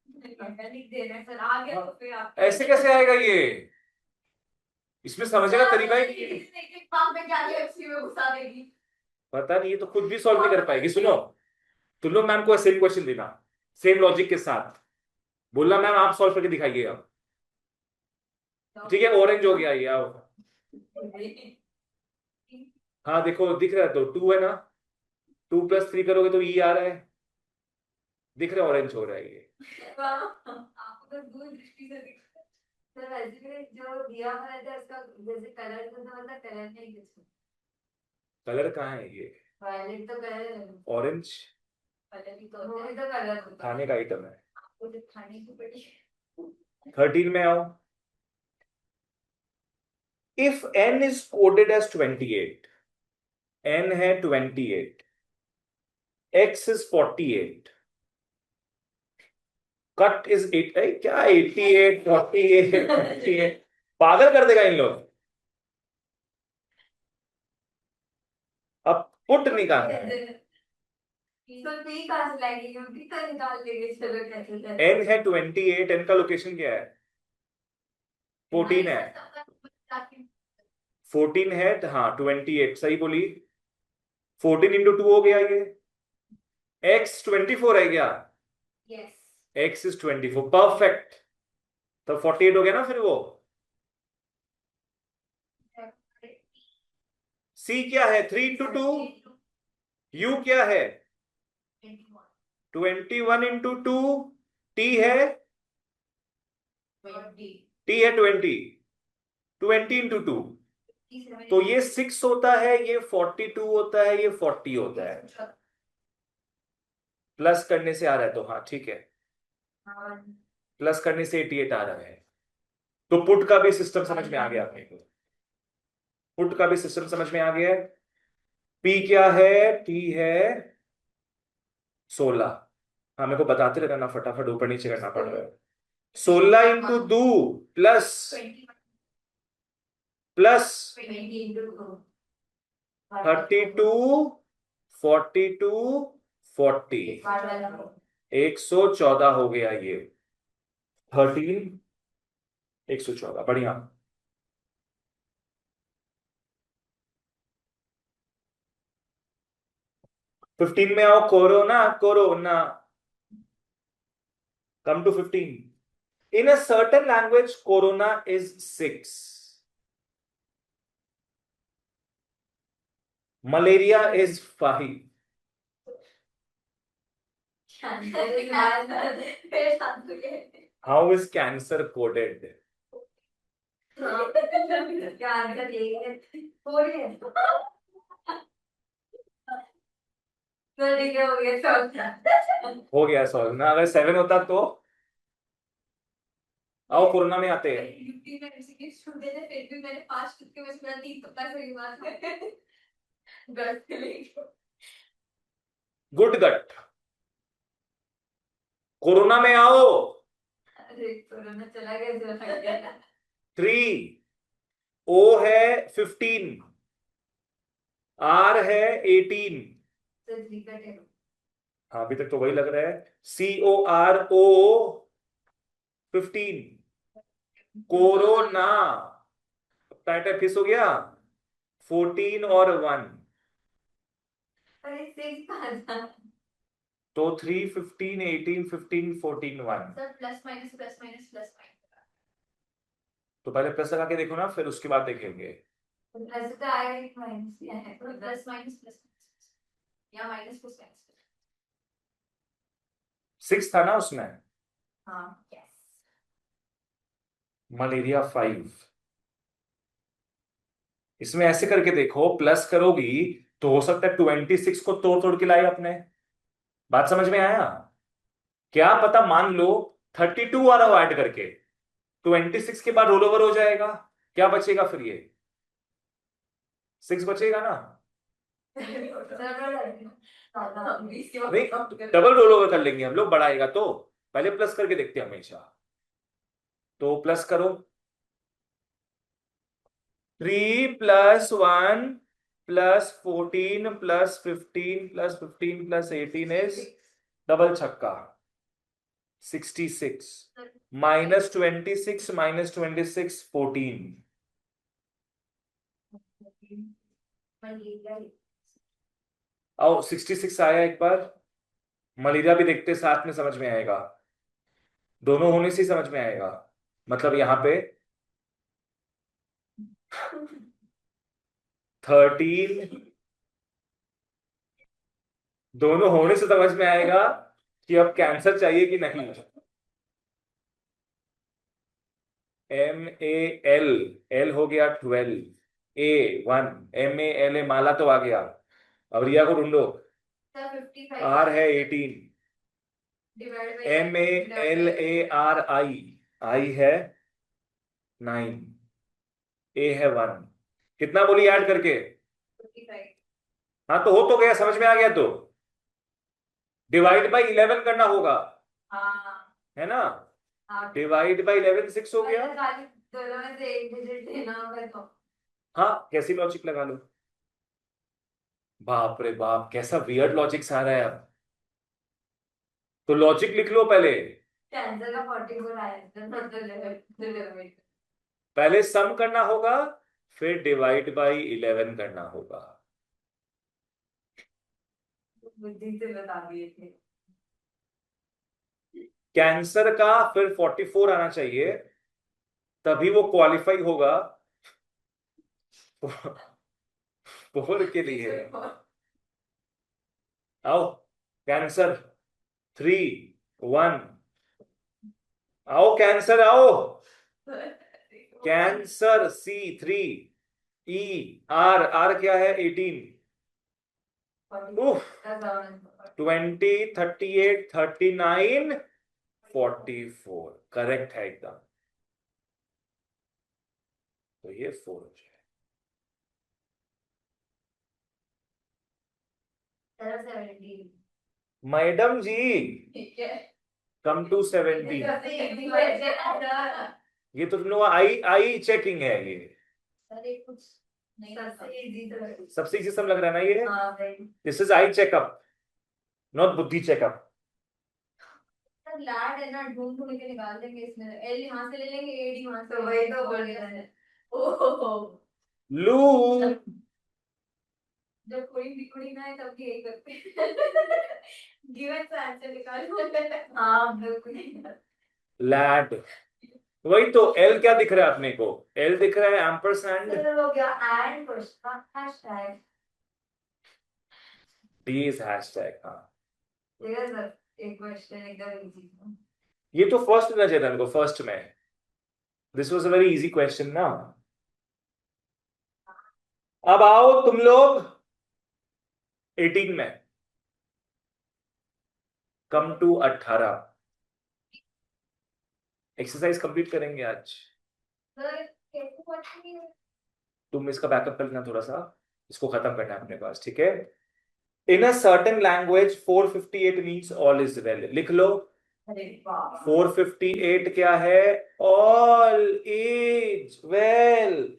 लिख देना सर, आ गया तो फिर आप ऐसे कैसे आएगा ये? इसमें समझने का तरीका ही नहीं है। में क्या लिया उसी में घुसा देगी। पता नहीं, ये तो खुद भी सॉल्व नहीं कर पाएगी। सुनो, तुम लोग मैम को सेम क्वेश्चन देना, सेम लॉजिक के साथ, बोलना मैम आप सॉल्व करके दिखाइए अब। ठीक है, ऑरेंज हो गया ये, आओ। हाँ देखो, दिख रहा है तो 2 है ना, 2 + 3 करोगे तो ई आ रहा है, दिख रहा है ऑरेंज हो रहा है ये। आपको तो दूर दृष्टि से दिख रहा है। सर वैसे भी जो दिया हुआ रहता है उसका जैसे कलर तो मतलब कलर नहीं कुछ। कलर कहाँ है ये? वायलेट तो कलर है। ऑरेंज कलर ही तो वो भी तो कलर होता है। खाने का आइटम है। आपको जो खाने की पड़ी। 13 में आओ। If n is coded as 28, n है 28, x इज 48, कट इज 8, क्या 88 48 48? पागल कर देगा इन लोग। अब पुट निकालना है। तो भी कहाँ से लाएंगे, क्योंकि तो निकाल लेंगे, चलो कैसे n है 28, n का लोकेशन क्या है? 14 है। 14 है, हाँ 28 सही बोली। 14 × 2 हो गया ये, x 24 है क्या? यस। x is 24, perfect. तो 48 हो गया ना फिर वो। c क्या है? 3 into 2। u क्या है? 21 into 2। t है? t है 20। 20 into 2। तो ये 6 होता है, ये 42 होता है, ये 40 होता है। प्लस करने से आ रहा है तो हाँ ठीक है। प्लस करने से 88 आ रहा है। तो पुट का भी सिस्टम समझ में आ गया अपने को। पुट का भी सिस्टम समझ में आ गया है। P क्या है? P है 16। हाँ मेरे को बताते रहना, फटाफट ऊपर नीचे करना पड़ रहा है। 16 into 2 प्लस प्लस 32 42 40। 114 हो गया ये। 13 114, बढ़िया। 15 में आओ। Corona corona. Come to 15। In a certain language, corona is 6. Malaria is 5. How is cancer coded? हो गया सॉल्व ना। अगर 7 होता तो। आओ कोरोना में आते हैं। गुड गट। कोरोना में आओ। अरे कोरोना चला गया जो लग गया। 3। ओ है 15। आर है 18। हाँ अभी तक तो वही लग रहा है। CORO 15। कोरोना। टाइटल फिस हो गया। 14 और 1। अरे सिक्स कहाँ था? तो 3 15 18 15 14 1। Sir plus minus plus minus plus minus. तो पहले प्लस लगा के देखो ना, फिर उसके बाद देखेंगे। प्लस तो आएगा कि माइनस ही है, तो प्लस माइनस प्लस माइनस या माइनस प्लस माइनस। 6 था ना उसमें। हाँ यस। मलेरिया 5। इसमें ऐसे करके देखो, प्लस करोगी तो हो सकता है 26 को तोड़ तोड़ के लाए अपने। बात समझ में आया? क्या पता, मान लो 32 आ रहा हो ऐड करके, 26 के बाद रोल ओवर हो जाएगा। क्या बचेगा फिर? ये 6 बचेगा ना। नहीं, डबल रोल ओवर कर लेंगे हम लोग, बढ़ाएगा तो। पहले प्लस करके देखते हैं हमेशा। तो प्लस करो। 3 + 1 +14 +15 +15 +18 इज डबल छक्का 66। -26 -26 14। आओ 66 आया एक बार। मलेरिया भी देखते साथ में, समझ में आएगा। दोनों होने से ही समझ में आएगा। मतलब यहाँ पे 13। दोनों होने से समझ में आएगा कि अब कैंसर चाहिए कि नहीं। MAL। एल हो गया 12। A 1। MALA माला तो आ गया। अब रिया को ढूंढो। R है 18। MALARI। आई है 9। A है 1। कितना बोली ऐड करके? हाँ तो हो तो गया, समझ में आ गया तो। डिवाइड बाई 11 करना होगा। हाँ है ना? हाँ। डिवाइड बाई 11 6 हो गया। दोनों में से एक डिजिट देना होगा तो। हाँ कैसी लॉजिक लगा लो। बाप रे बाप, कैसा वियर्ड लॉजिक आ रहा है अब। तो लॉजिक लिख लो पहले। कैंसर का 44 आया था तो लेवल। पहले सम करना होगा, फिर डिवाइड बाई 11 करना होगा। बुद्धि से बता दिए थे। कैंसर का फिर 44 आना चाहिए, तभी वो क्वालिफाई होगा फोर के लिए। आओ, कैंसर, 3, 1, आओ कैंसर आओ। कैंसर C3, E, R क्या है 18, उफ, 20, 38, 39, 44 करेक्ट है एकदम। तो ये 4 हो जाए। मैडम जी, ठीक है। Come to 70। ये तो तुम लोग आई आई चेकिंग है ये। अरे कुछ नहीं, सबसे इजी तो सबसे इजी सब लग रहा है ना ये। हाँ भाई। This is eye checkup, not बुद्धि चेकअप। सर लैड है ना, ढूंढ ढूंढ के निकाल देंगे इसमें, एल यहाँ से ले लेंगे, एडी वहां से, तो वही तो बोल रहे हैं। ओहो, लू, जब कोई भी कुड़ी ना है तब भी यही करते हैं। गिवन से आंसर निकालो। हाँ बिल्कुल। लैड, वही तो। एल क्या दिख रहा है अपने को? एल दिख रहा है एम्परसैंड। सर हो गया and question hashtag. D is hashtag, हाँ। ठीक है सर, एक क्वेश्चन एकदम इजी था। ये तो फर्स्ट देना चाहिए था इनको, फर्स्ट में। This was a very easy question ना। अब आओ तुम लोग 18 में, कम टू 18। एक्सरसाइज कंप्लीट करेंगे आज। सर कैसे क्वेश्चन है? तुम इसका बैकअप कर लेना थोड़ा सा, इसको खत्म करना है अपने पास, ठीक है। In a certain language 458 means all is well, लिख लो। अरे वाह। 458 क्या है? All is well.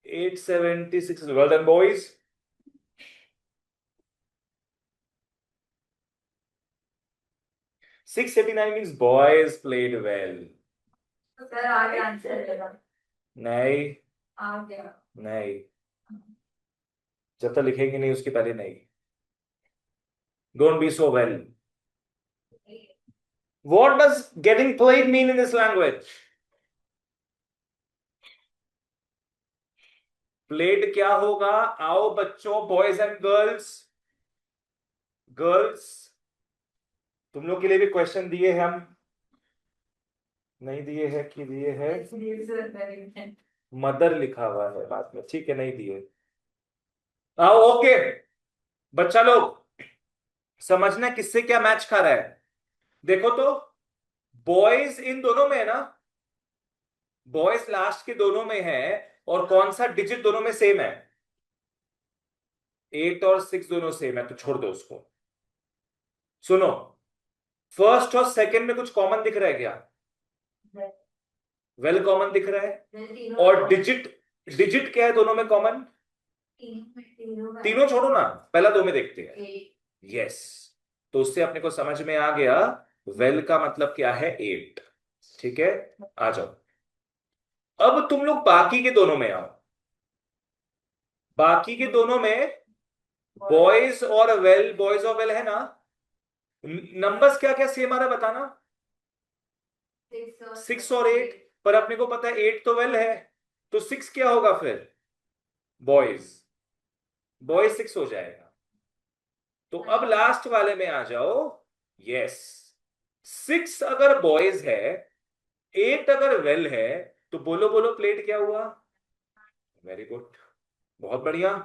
876, well done boys. 689 means boys played well. Sir आगे आंसर देगा। नहीं, आ गया। नहीं, जब तक लिखेंगे नहीं उसके पहले नहीं। Don't be so well. What does getting played mean in this language? Played क्या होगा? आओ बच्चों, बॉयज एंड गर्ल्स, गर्ल्स, तुम लोग के लिए भी क्वेश्चन दिए हैं हम। नहीं दिए हैं कि दिए हैं? मदर लिखा हुआ है बाद में, ठीक है, नहीं दिए। आओ, ओके बच्चा लोग, समझना किससे क्या मैच खा रहा है। देखो तो, बॉयज इन दोनों में है ना, बॉयज लास्ट के दोनों में है, और कौन सा डिजिट दोनों में सेम है? 8 और 6 दोनों सेम है, तो छोड़ दो उसको। सुनो, फर्स्ट और सेकंड में कुछ कॉमन दिख रहा है क्या? वेल कॉमन दिख रहा है। और डिजिट, डिजिट क्या है दोनों में कॉमन? तीनों छोड़ो ना, पहला दो में देखते हैं। यस, तो उससे अपने को समझ में आ गया वेल का मतलब क्या है, 8। ठीक है, आ जाओ। अब तुम लोग बाकी के दोनों में आओ। बाकी के दोनों में बॉयज और वेल, बॉयज और वेल है ना, नंबर्स क्या क्या सेम आ रहा है बताना। 6 और 8, पर अपने को पता है 8 तो वेल है, तो 6 क्या होगा फिर? बॉयज, बॉयज 6 हो जाएगा। तो अब लास्ट वाले में आ जाओ। यस, 6 अगर बॉयज है, 8 अगर वेल है, तो बोलो बोलो प्लेट क्या हुआ? वेरी गुड, बहुत बढ़िया।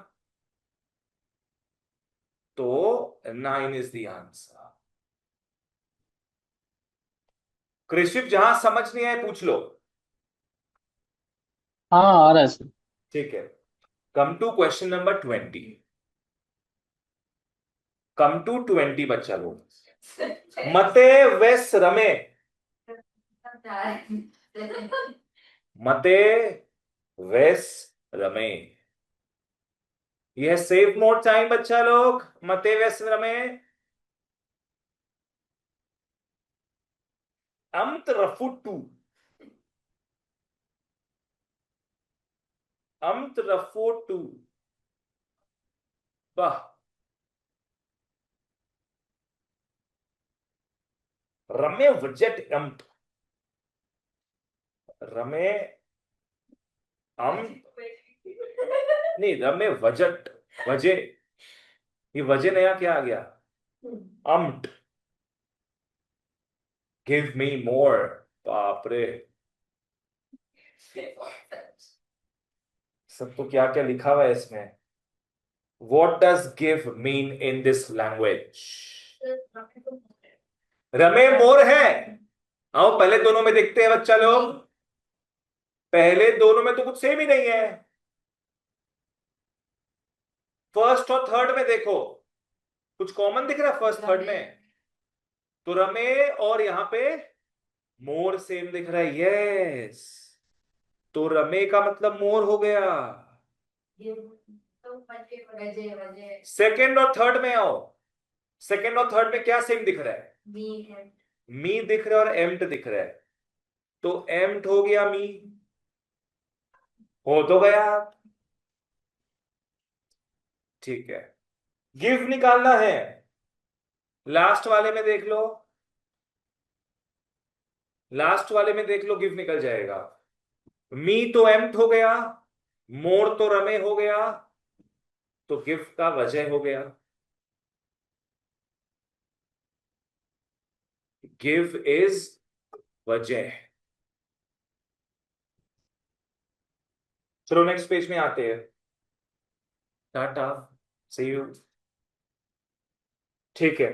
तो 9 इज द आंसर। कृषिप, जहां समझ नहीं आए पूछ लो। हाँ आ रहा है सर। ठीक है, come to question number 20। Come to 20 बच्चा लोग। मते वेस रमे, मते वेस रमे। यह सेफ मोड टाइम बच्चा लोग, मते वेस रमे। अमत रफुटू, अमत रफोटू, वाह। रमे वजट अम्ट, रमे अम, नहीं रमे वजट, वजे, ये वजे नया क्या आ गया, अम्ट, गिव मी मोर, बाप रे, सब तो क्या क्या लिखा हुआ है इसमें। What does give mean in this language? रमे मोर है। आओ पहले दोनों में देखते हैं बच्चा लोग, पहले दोनों में तो कुछ सेम ही नहीं है। फर्स्ट और थर्ड में देखो, कुछ कॉमन दिख रहा है फर्स्ट थर्ड में, तो रमे और यहां पे मोर सेम दिख रहा है, यस, तो रमे का मतलब मोर हो गया। सेकंड और थर्ड में आओ, सेकंड और थर्ड में क्या सेम दिख रहा है, मी दिख रहा है और एम्ट दिख रहा है, तो एम्ट हो गया मी, हो तो गया। ठीक है, गिव निकालना है, लास्ट वाले में देख लो, लास्ट वाले में देख लो, गिव निकल जाएगा। मी तो एम्प्ट हो गया, मोर तो रमे हो गया, तो गिव का वजह हो गया, गिव इज वजह। चलो नेक्स्ट पेज में आते हैं, टाटा, सी यू। ठीक है,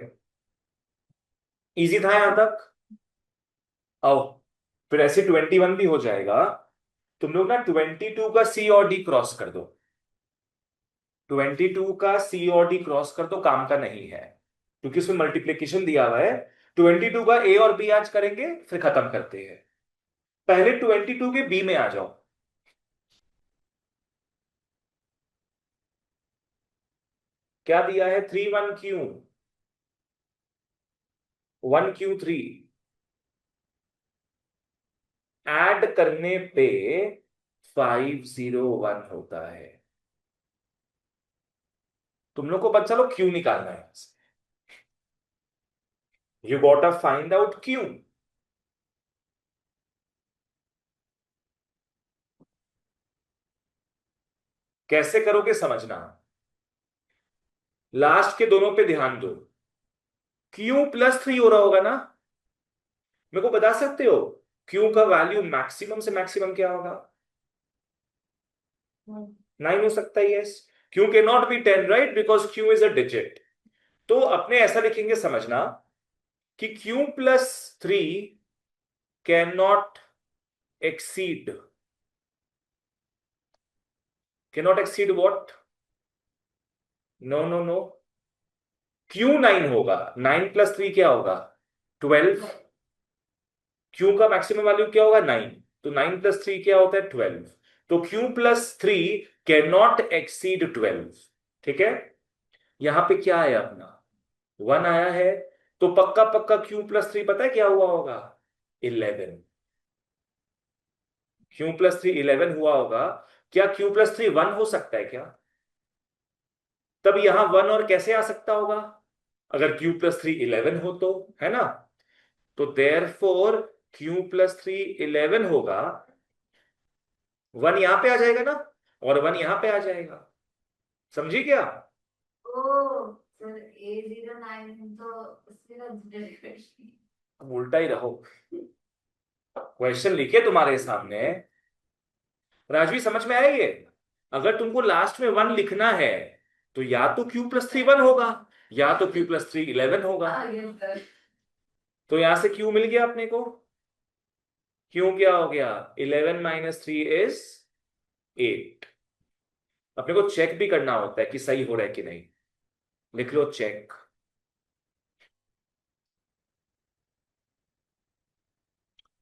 इजी था यहां तक। आओ, फिर ऐसे 21 भी हो जाएगा। तुम लोग ना 22 का सी और डी क्रॉस कर दो, 22 का सी और डी क्रॉस कर दो, काम का नहीं है क्योंकि उसमें मल्टीप्लीकेशन दिया हुआ है। 22 का ए और बी आज करेंगे, फिर खत्म करते हैं। पहले 22 के बी में आ जाओ, क्या दिया है, 3 1 क्यू, 1 Q 3, ऐड करने पे 501 होता है। तुम लोग को बच्चा लोग क्यू निकालना है, you got a find out Q. कैसे करोगे समझना, लास्ट के दोनों पे ध्यान दो, Q+3 हो रहा होगा ना, मेरे को बता सकते हो Q का वैल्यू मैक्सिमम से मैक्सिमम क्या होगा, 9 हो सकता है, yes. Q can not be 10, right, because Q is a digit. तो अपने ऐसा लिखेंगे समझना कि Q+3 can not exceed, can not exceed what, no no no, Q9 होगा, 9+3 क्या होगा, 12, Q का मैक्सिमम वैल्यू क्या होगा, 9, तो 9+3 क्या होता है, 12, तो Q+3 कैन नॉट एक्सीड 12। ठीक है, यहां पे क्या है अपना, 1 आया है, तो पक्का पक्का Q+3 पता है क्या हुआ होगा, 11, Q+3 11 हुआ होगा। क्या Q+3 1 हो सकता है क्या, तब यहां 1 और कैसे आ सकता होगा, अगर Q+3 11 हो तो, है ना, तो देयर फोर Q+3 11 होगा, 1 यहां पे आ जाएगा ना, और 1 यहां पे आ जाएगा, समझी क्या। ओ सर, A09 तो उसका डेरिवेशन। अब उल्टा ही रहो, क्वेश्चन लिखे तुम्हारे सामने, राजवी समझ में आया ये, अगर तुमको लास्ट में 1 लिखना है तो या तो Q+3 1 होगा, या तो Q+3 11 होगा, आ गया सर। तो यहां से Q मिल गया अपने को, Q क्या हो गया, 11 - 3 = 8। अपने को चेक भी करना होता है कि सही हो रहा है कि नहीं, लिख लो चेक,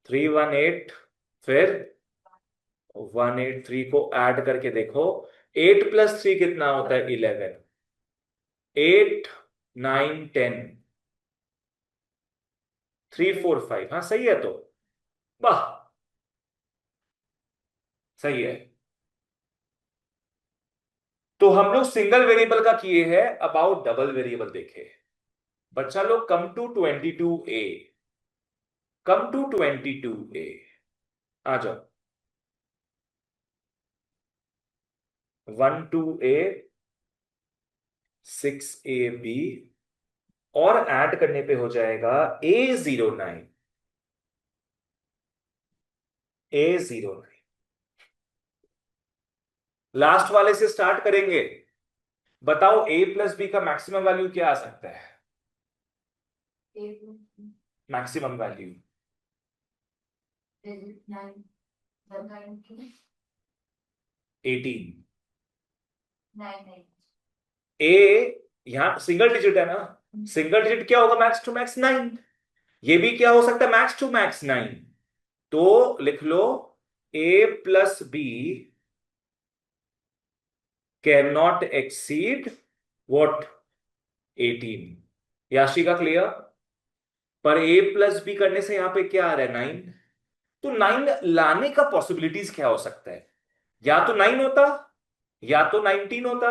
318, फिर 183 को ऐड करके देखो, 8+3 कितना होता है, 11, 8 9 10, 3 4 5, हाँ सही है, तो वाह, सही है। तो हम लोग सिंगल वेरिएबल का किए हैं, अबाउट डबल वेरिएबल देखे। बच्चा लोग come to 22A, come to 22A। आ जाओ। 12A, 6AB, और ऐड करने पे हो जाएगा A09। A09। लास्ट वाले से स्टार्ट करेंगे। बताओ A+B का मैक्सिमम वैल्यू क्या आ सकता है? Maximum value 18। ए यहां सिंगल डिजिट है ना, सिंगल डिजिट क्या होगा? Max to max 9। ये भी क्या हो सकता है? Max to max 9। तो लिख लो A+B can not exceed what? 18। Yashi का क्लियर? पर A+B करने से यहां पे क्या आ रहा है? 9। तो 9 लाने का पॉसिबिलिटीज क्या हो सकता है? या तो 9 होता, या तो 19 होता,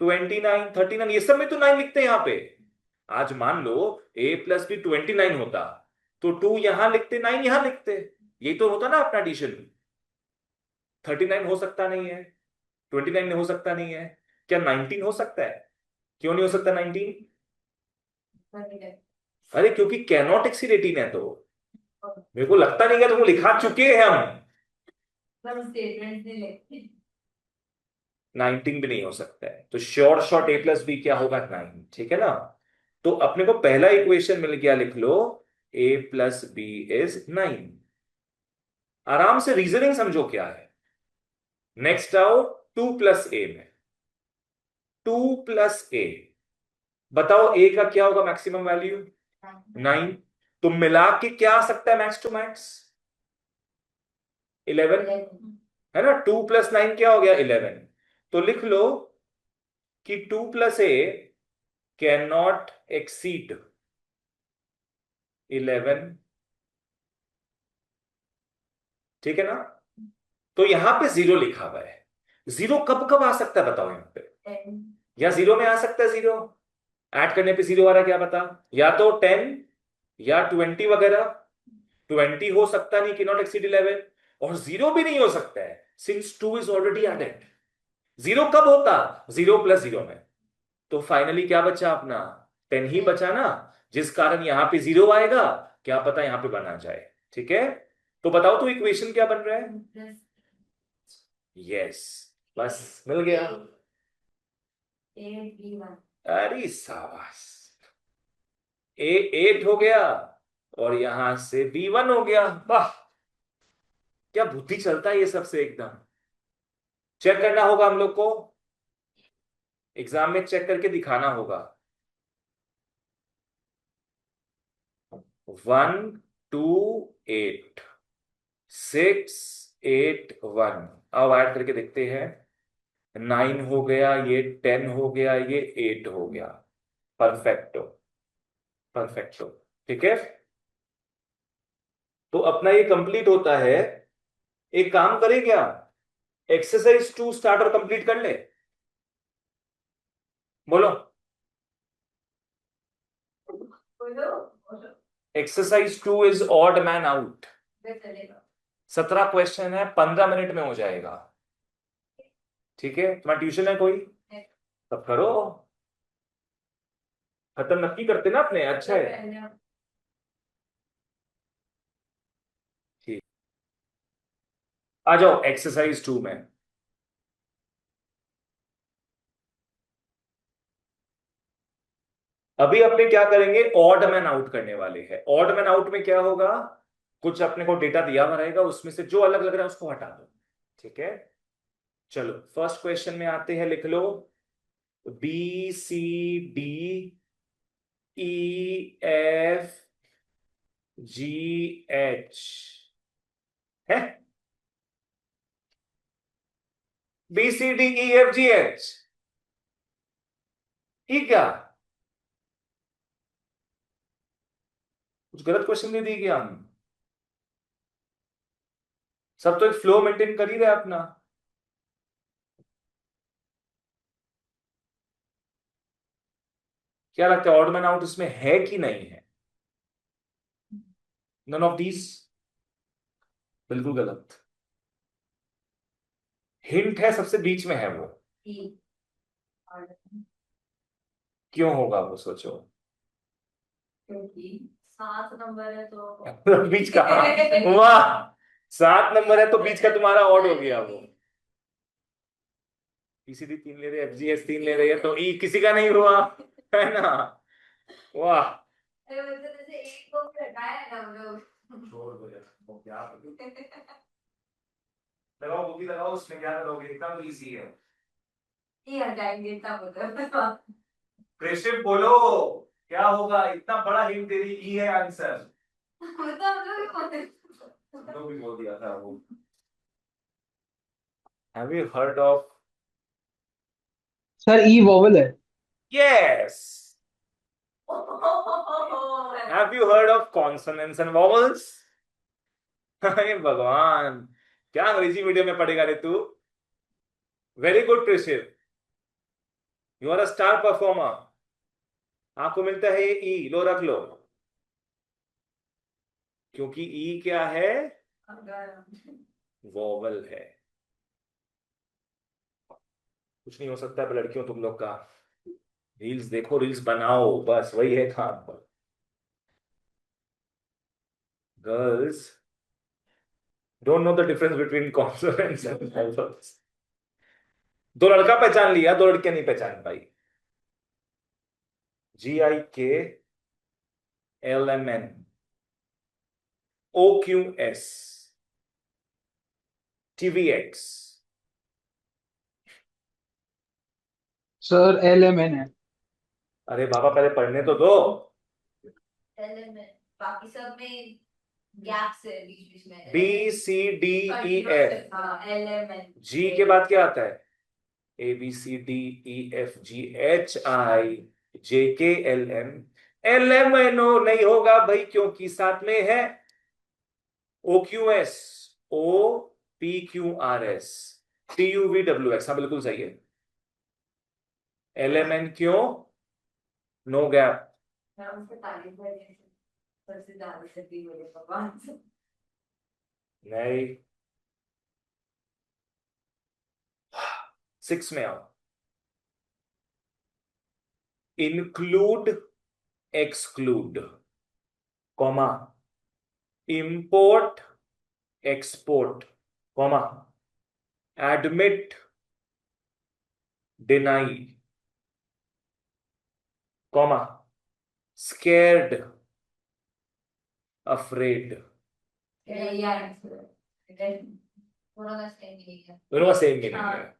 29, 39, ये सब में तो 9 लिखते हैं यहां पे। आज मान लो A+B 29 होता, तो 2 यहां लिखते, 9 यहां लिखते। यही तो होता ना अपना एडिशन। 39 हो सकता नहीं है, 29 हो सकता नहीं है, क्या 19 हो सकता है? क्यों नहीं हो सकता 19? अरे क्योंकि कैनॉट एक्सीड 18 है। तो मेरे को लगता नहीं है, तुम लिखा चुके हैं हम। 19 भी नहीं हो सकता है, तो श्योर शॉर्ट A+B क्या होगा? 9। ठीक है ना? तो अपने को पहला इक्वेशन मिल गया, लिख लो A+B इज 9। आराम से रीजनिंग समझो क्या है। नेक्स्ट आओ 2+A में। 2+A, बताओ A का क्या होगा मैक्सिमम वैल्यू? 9। तो मिला के क्या आ सकता है मैक्स टू मैक्स? 11, है ना? 2+9 क्या हो गया? 11। तो लिख लो कि 2+A कैन नॉट एक्सीड 11। ठीक है ना? तो यहां पे 0 लिखा हुआ है। 0 कब कब आ सकता है बताओ यहां पे? या 0 में आ सकता है 0, ऐड करने पे 0 आ रहा है, क्या पता? या तो 10 या 20 वगैरह। 20 हो सकता नहीं कि नॉट एक्सीड 11, और 0 भी नहीं हो सकता है सिंस 2 इज ऑलरेडी एडेड। 0 कब होता? 0+0 में। तो फाइनली क्या बचा अपना? 10 ही बचा ना, जिस कारण यहां पे 0 आएगा। क्या पता यहां पे बना जाए। ठीक है? तो बताओ तो इक्वेशन क्या बन रहा है? यस, बस मिल गया। अरे शाबाश। A8 हो गया, और यहां से B1 हो गया। वाह, क्या बुद्धि चलता है ये सबसे एकदम। चेक करना होगा हम लोग को, एग्जाम में चेक करके दिखाना होगा। 1, 2, 8, 6, 8, 1। अब ऐड करके देखते हैं। 9 हो गया, ये 10 हो गया, ये 8 हो गया। Perfecto, perfecto. ठीक है? तो अपना ये कंप्लीट होता है। एक काम करें क्या, एक्सरसाइज 2 स्टार्ट और कंप्लीट कर ले। बोलो। Exercise 2 is odd man out. 17 question है, 15 मिनट में हो जाएगा। ठीक है? तुम्हारा ट्यूशन है कोई? तब करो। खत्म नक्की करते ना अपने, अच्छा है। ठीक, आ जाओ एक्सरसाइज 2 में। अभी अपने क्या करेंगे? ऑड मैन आउट करने वाले हैं। ऑड मैन आउट में क्या होगा? कुछ अपने को डेटा दिया हुआ रहेगा, उसमें से जो अलग लग रहा है उसको हटा दो। ठीक है? चलो फर्स्ट क्वेश्चन में आते हैं, लिख लो BCDEFGH है। BCDEFGH, ये क्या? कुछ गलत क्वेश्चन नहीं दी गया हम? सब तो एक फ्लो मेंटेन कर ही रहा है अपना। क्या लगता है ऑड मैन आउट इसमें है कि नहीं है? नन ऑफ दीज, बिल्कुल गलत। हिंट है, सबसे बीच में है वो। ई और क्यों होगा वो, सोचो। क्योंकि 7 नंबर है तो बीच का, वाह, 7 नंबर है तो बीच का तुम्हारा ऑड हो गया वो। पीसीडी 3 ले रहे, एफजीएस 3 ले रही है, तो ई किसी का नहीं हुआ, है ना। वाह। अरे मतलब जैसे एक को भी हटाया है ना हम लोग। छोड़ दो यार, वो क्या, लगाओ बुद्धि लगाओ, उसमें क्या करोगे, इतना तो इजी है। ये हटाएंगे इतना बता। कृष्ण बोलो, क्या होगा, इतना बड़ा हिंट दे रही, ई है आंसर। वो तो हम लोग भी बोलते हम लोग भी बोल दिया था वो। Have you heard of? Sir E vowel है। यस। हैं। Have you heard of consonants and vowels? हे भगवान, क्या अंग्रेजी मीडियम में पढ़ेगा रे तू। Very good Krishiv, you are a star performer. आपको मिलता है ये ई, लो रख लो। क्योंकि ई क्या है, वोवल है। कुछ नहीं हो सकता है लड़कियों तुम लोग का। रील्स देखो, रील्स बनाओ, बस वही है काम पर। Girls don't know the difference between consonants and vowels. दो लड़का पहचान लिया, दो लड़कियां नहीं पहचान पाई। GIKLMN OQS TVX। Sir L M N है। अरे बाबा, पहले पढ़ने तो दो। एलिमेंट बाकी सब में गैप्स है बीच बीच में। BCDEF। हाँ एलिमेंट। जी के बाद क्या आता है? ABCDEFGHIJKLM। नहीं होगा भाई, क्योंकि साथ में है OQS OPQRS TUVWX। हाँ बिल्कुल सही है। LMN क्यों? No gap. मैं उससे तारीफ कर रही थी, सबसे ज्यादा सही बोले भगवान से। नहीं, 6 में आओ। Include, exclude, comma, import, export, comma, admit, deny, comma, scared, afraid. यही आंसर है। दोनों का सेम ही है। दोनों का सेम मीनिंग हाँ। है।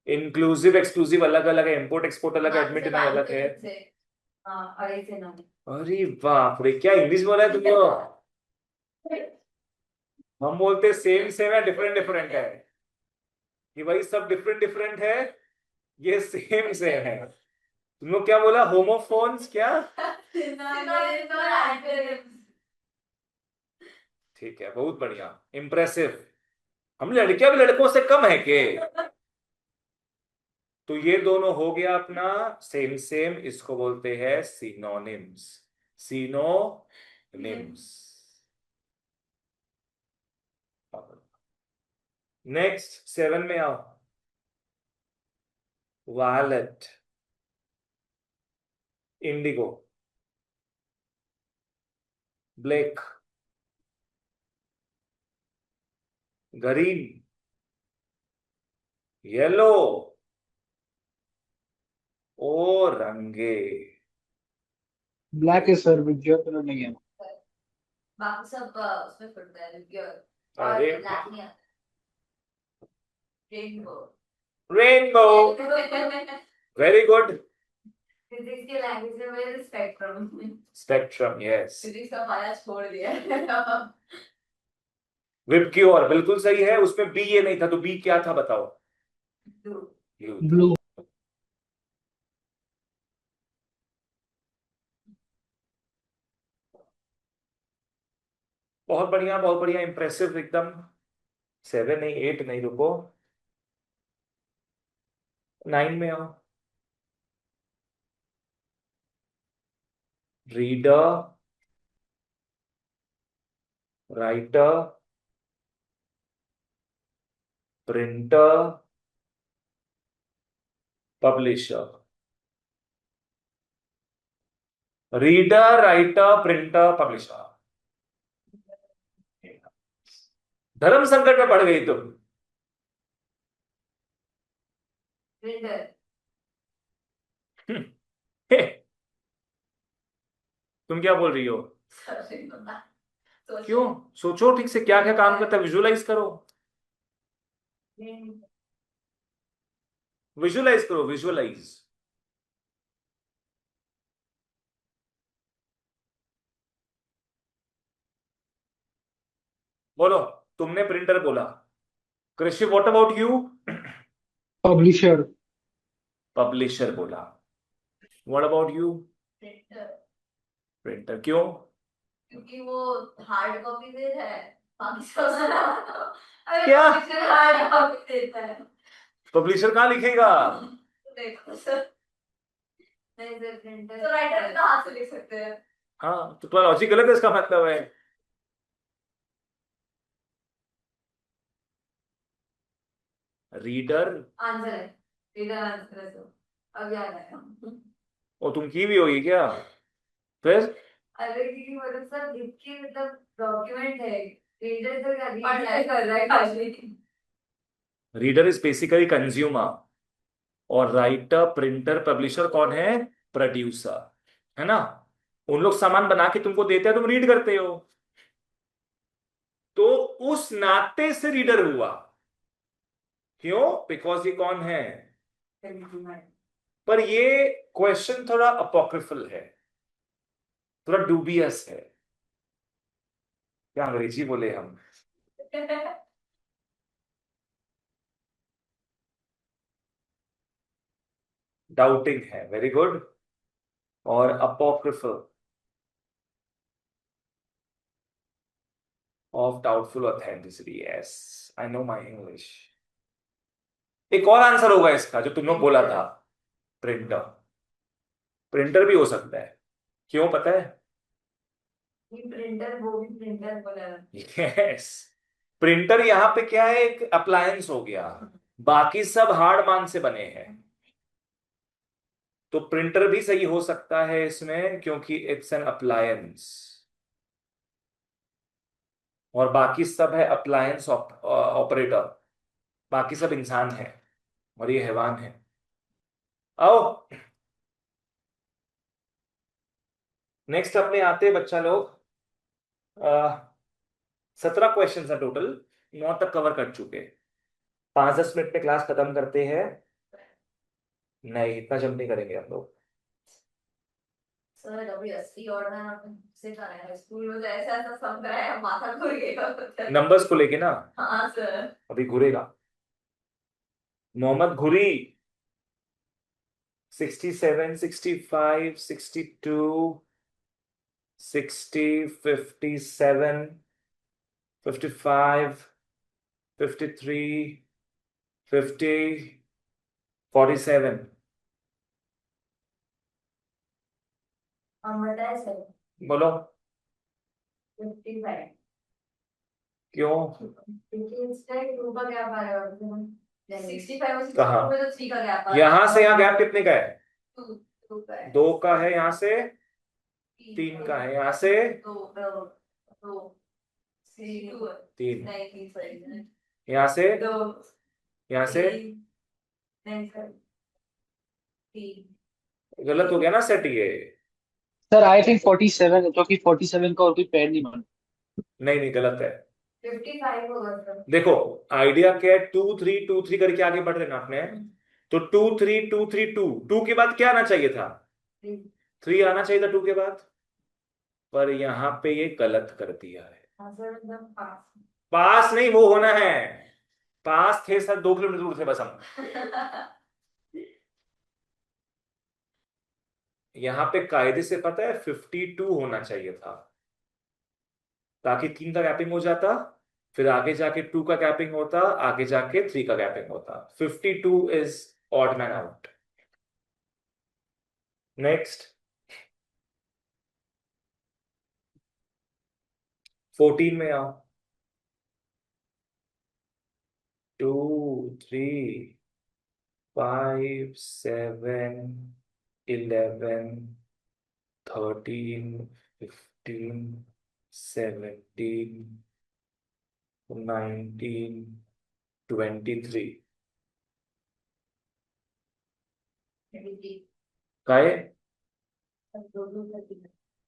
इंक्लूसिव एक्सक्लूसिव अलग अलग है, इंपोर्ट एक्सपोर्ट अलग है, मान एडमिट से डिनाई बात अलग है। से। हाँ अड़े से ना। अरे बाप रे, क्या इंग्लिश बोला है तुम लोग। हम बोलते सेम सेम है, डिफरेंट डिफरेंट है, कि भाई सब डिफरेंट डिफरेंट है, ये सेम सेम है। तुम लोग क्या बोला, होमोफोन्स क्या? Synonyms और antonyms। ठीक है, बहुत बढ़िया, इम्प्रेसिव। हम लड़कियां भी लड़कों से कम है के? तो ये दोनों हो गया अपना सेम सेम, इसको बोलते हैं सिनोनिम्स। सिनोनिम्स। नेक्स्ट 7 में आओ। Violet, indigo, black, green, yellow, orange. Black है सर, विजय कलर नहीं है। बाकी सब उसमें पड़ता है वियर और अरे, ब्लैक नहीं आता। Rainbow. Rainbow, very good. Physics के लैंग्वेज में मेरे स्पेक्ट्रम। Spectrum, yes. फिजिक्स का पाया छोड़ दिया। विप की और बिल्कुल सही है, उसमें बी ये नहीं था, तो बी क्या था बताओ? ब्लू। ब्लू था। ब्लू। बहुत बढ़िया, बहुत बढ़िया, इंप्रेसिव एकदम। 7 नहीं, 8 नहीं, रुको, 9 में आओ। Reader, writer, printer, publisher. Reader, writer, printer, publisher. धर्म संकट में पड़ गई तुम। प्रिंटर। हम्म, तुम क्या बोल रही हो? क्यों? सोचो ठीक से, क्या क्या काम करता है, विजुलाइज करो। विजुलाइज करो, विजुलाइज। बोलो। तुमने प्रिंटर बोला। Krishi, what about you? Publisher. Publisher बोला। What about you? Printer. Printer, क्यों? क्योंकि वो हार्ड कॉपी दे रहा है, बाकी सब अरे क्या? पब्लिशर हार्ड कॉपी देता है। पब्लिशर कहाँ लिखेगा? देखो सर, नहीं सर, प्रिंटर तो राइटर तो हाथ से लिख सकते हैं। हाँ, तो तुम्हारा लॉजिक गलत है, इसका मतलब है। रीडर। आंसर है, रीडर आंसर है, तो अब याद आया। और तुम की भी होगी क्या? फिर अरे क्योंकि मतलब सब लिख के मतलब डॉक्यूमेंट है, रीडर तो क्या पढ़ाई कर रहा है खाली। रीडर इज बेसिकली कंज्यूमर, और राइटर, प्रिंटर, पब्लिशर कौन है? प्रोड्यूसर, है ना? उन लोग सामान बना के तुमको देते हैं, तुम रीड करते हो, तो उस नाते से रीडर हुआ। क्यों? बिकॉज ये कौन है? पर ये क्वेश्चन थोड़ा अपोक्रिफल है, थोड़ा डूबियस है। क्या अंग्रेजी बोले हम? डाउटिंग है, वेरी गुड। और apocryphal, of doubtful authenticity, yes, I know my English. एक और आंसर होगा इसका जो तुमने बोला था, प्रिंटर। प्रिंटर भी हो सकता है। क्यों पता है? प्रिंटर, वो भी प्रिंटर बोला। यस। प्रिंटर यहाँ पे क्या है, एक अप्लायंस हो गया, बाकी सब हार्ड मान से बने हैं। तो प्रिंटर भी सही हो सकता है इसमें, क्योंकि इट्स एन अप्लायंस, और बाकी सब है अप्लायंस ऑपरेटर, बाकी सब इंसान है, और ये हैवान है। आओ, नेक्स्ट अपने आते हैं बच्चा लोग। 17 क्वेश्चन है टोटल, 9 तक कवर कर चुके। 5-10 मिनट में क्लास खत्म करते हैं। नहीं, इतना जल्द नहीं करेंगे हम लोग। सर अभी 80 और ना से कर रहे हैं स्कूल में, तो ऐसा ऐसा सब कराया माथा घूर गया। नंबर्स को लेके ना, हाँ सर। अभी घुरेगा। मोहम्मद घुरी। 67, 65, 62, 60, 57, 55, 53, 50, 47। हम बताए सर। बोलो। 55। क्यों? क्योंकि इसका टू का गैप आ रहा है, 65 और 62 कहाँ? में तो 3 का गैप आ रहा है। यहां से यहाँ गैप कितने का है? 2 का है। 2 का है, यहां से 3 का है, यहां से 2 2 3, नहीं 3 सही। यहां से, 2 यहां से। 3 नहीं सर 3। गलत हो गया ना सेट ये? सर आई थिंक 47 है, क्योंकि 47 का और कोई पैर नहीं बना। नहीं नहीं, गलत है। 55 होगा सर। देखो, आइडिया क्या है, 2 3 2 3 करके आगे बढ़ रहे ना आपने। तो 2 3 2 3 2, 2 के बाद क्या आना चाहिए था? 3 आना चाहिए था 2 के बाद, पर यहाँ पे ये गलत कर दिया है। हाँ सर एकदम पास। पास नहीं, वो होना है। पास थे सर, 2 किलोमीटर दूर थे बस हम। यहाँ पे कायदे से पता है 52 होना चाहिए था, ताकि 3 का गैपिंग हो जाता, फिर आगे जाके 2 का गैपिंग होता, आगे जाके 3 का गैपिंग होता। 52 is odd man out. Next, 14 में आओ। 2, 3, 5, 7, 11, 13, 15, 17, 19, 23 काहे?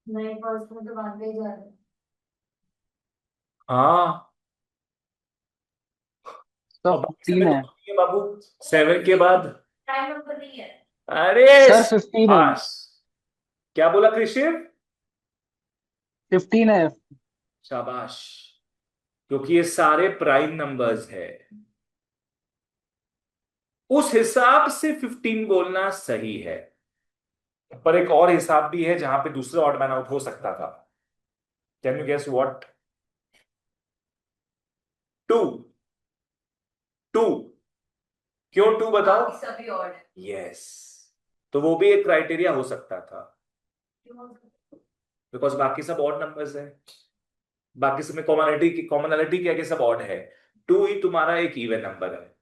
नहीं फर्स्ट में तो बांधे ही जा रहे हैं। हाँ, सर और बाकी 15 समय तो है। बाकी है बाबू। 7 के बाद। टाइम नंबर नहीं है। अरे सर 15 है। आश, क्या बोला कृषि? 15 है। शाबाश, क्योंकि ये सारे प्राइम नंबर्स है, उस हिसाब से 15 बोलना सही है। पर एक और हिसाब भी है जहां पे दूसरा ऑड मैन आउट हो सकता था। Can you guess what? 2। 2। क्यों 2 बताओ? बाकी सभी और है। यस, तो वो भी एक क्राइटेरिया हो सकता था, बिकॉज बाकी सब ऑड नंबर्स है। बाकी सब में कॉमनैलिटी क्या कि सब ऑड है। 2 ही तुम्हारा एक इवन नंबर है,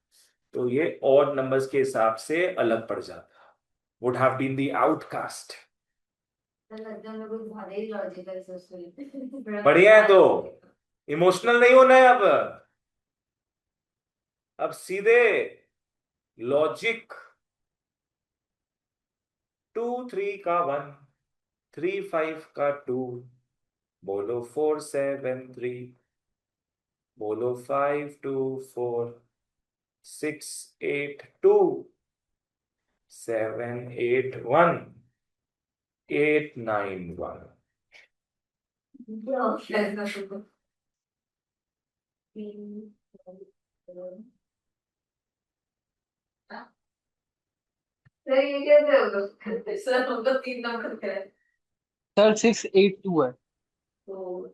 तो ये ऑड नंबर्स के हिसाब से अलग पड़ जाता, would have been the outcast. तो लगता है मैं कुछ ज्यादा ही लॉजिकल सोच रही थी। बढ़िया है, तो इमोशनल नहीं होना है अब सीधे लॉजिक। 2, 3 का 1, 3, 5 का 2, बोलो 4, 7, 3, बोलो 5, 2, 4, 6, 8, 2, 7, 8, 1, 8, 9, 1। सर ये कैसे होगा? सर हम तो 3 नंबर थे। सर 682 है, तो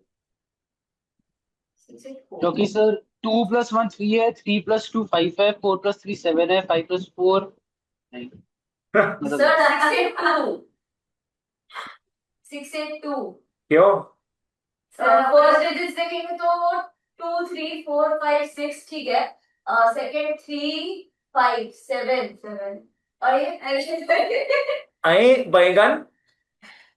6 8 4। क्योंकि सर 2 + 1 3 है, 3 + 2 5 है, 4 + 3 7 है, 5 + 4 नहीं मतलब सर 6 8 2। 6 8 2। क्यों? फर्स्ट डिजिट देखेंगे तो वो 2 3 4 5 6 ठीक है। सेकंड 3 5 7 7 और ये अरे बैगन।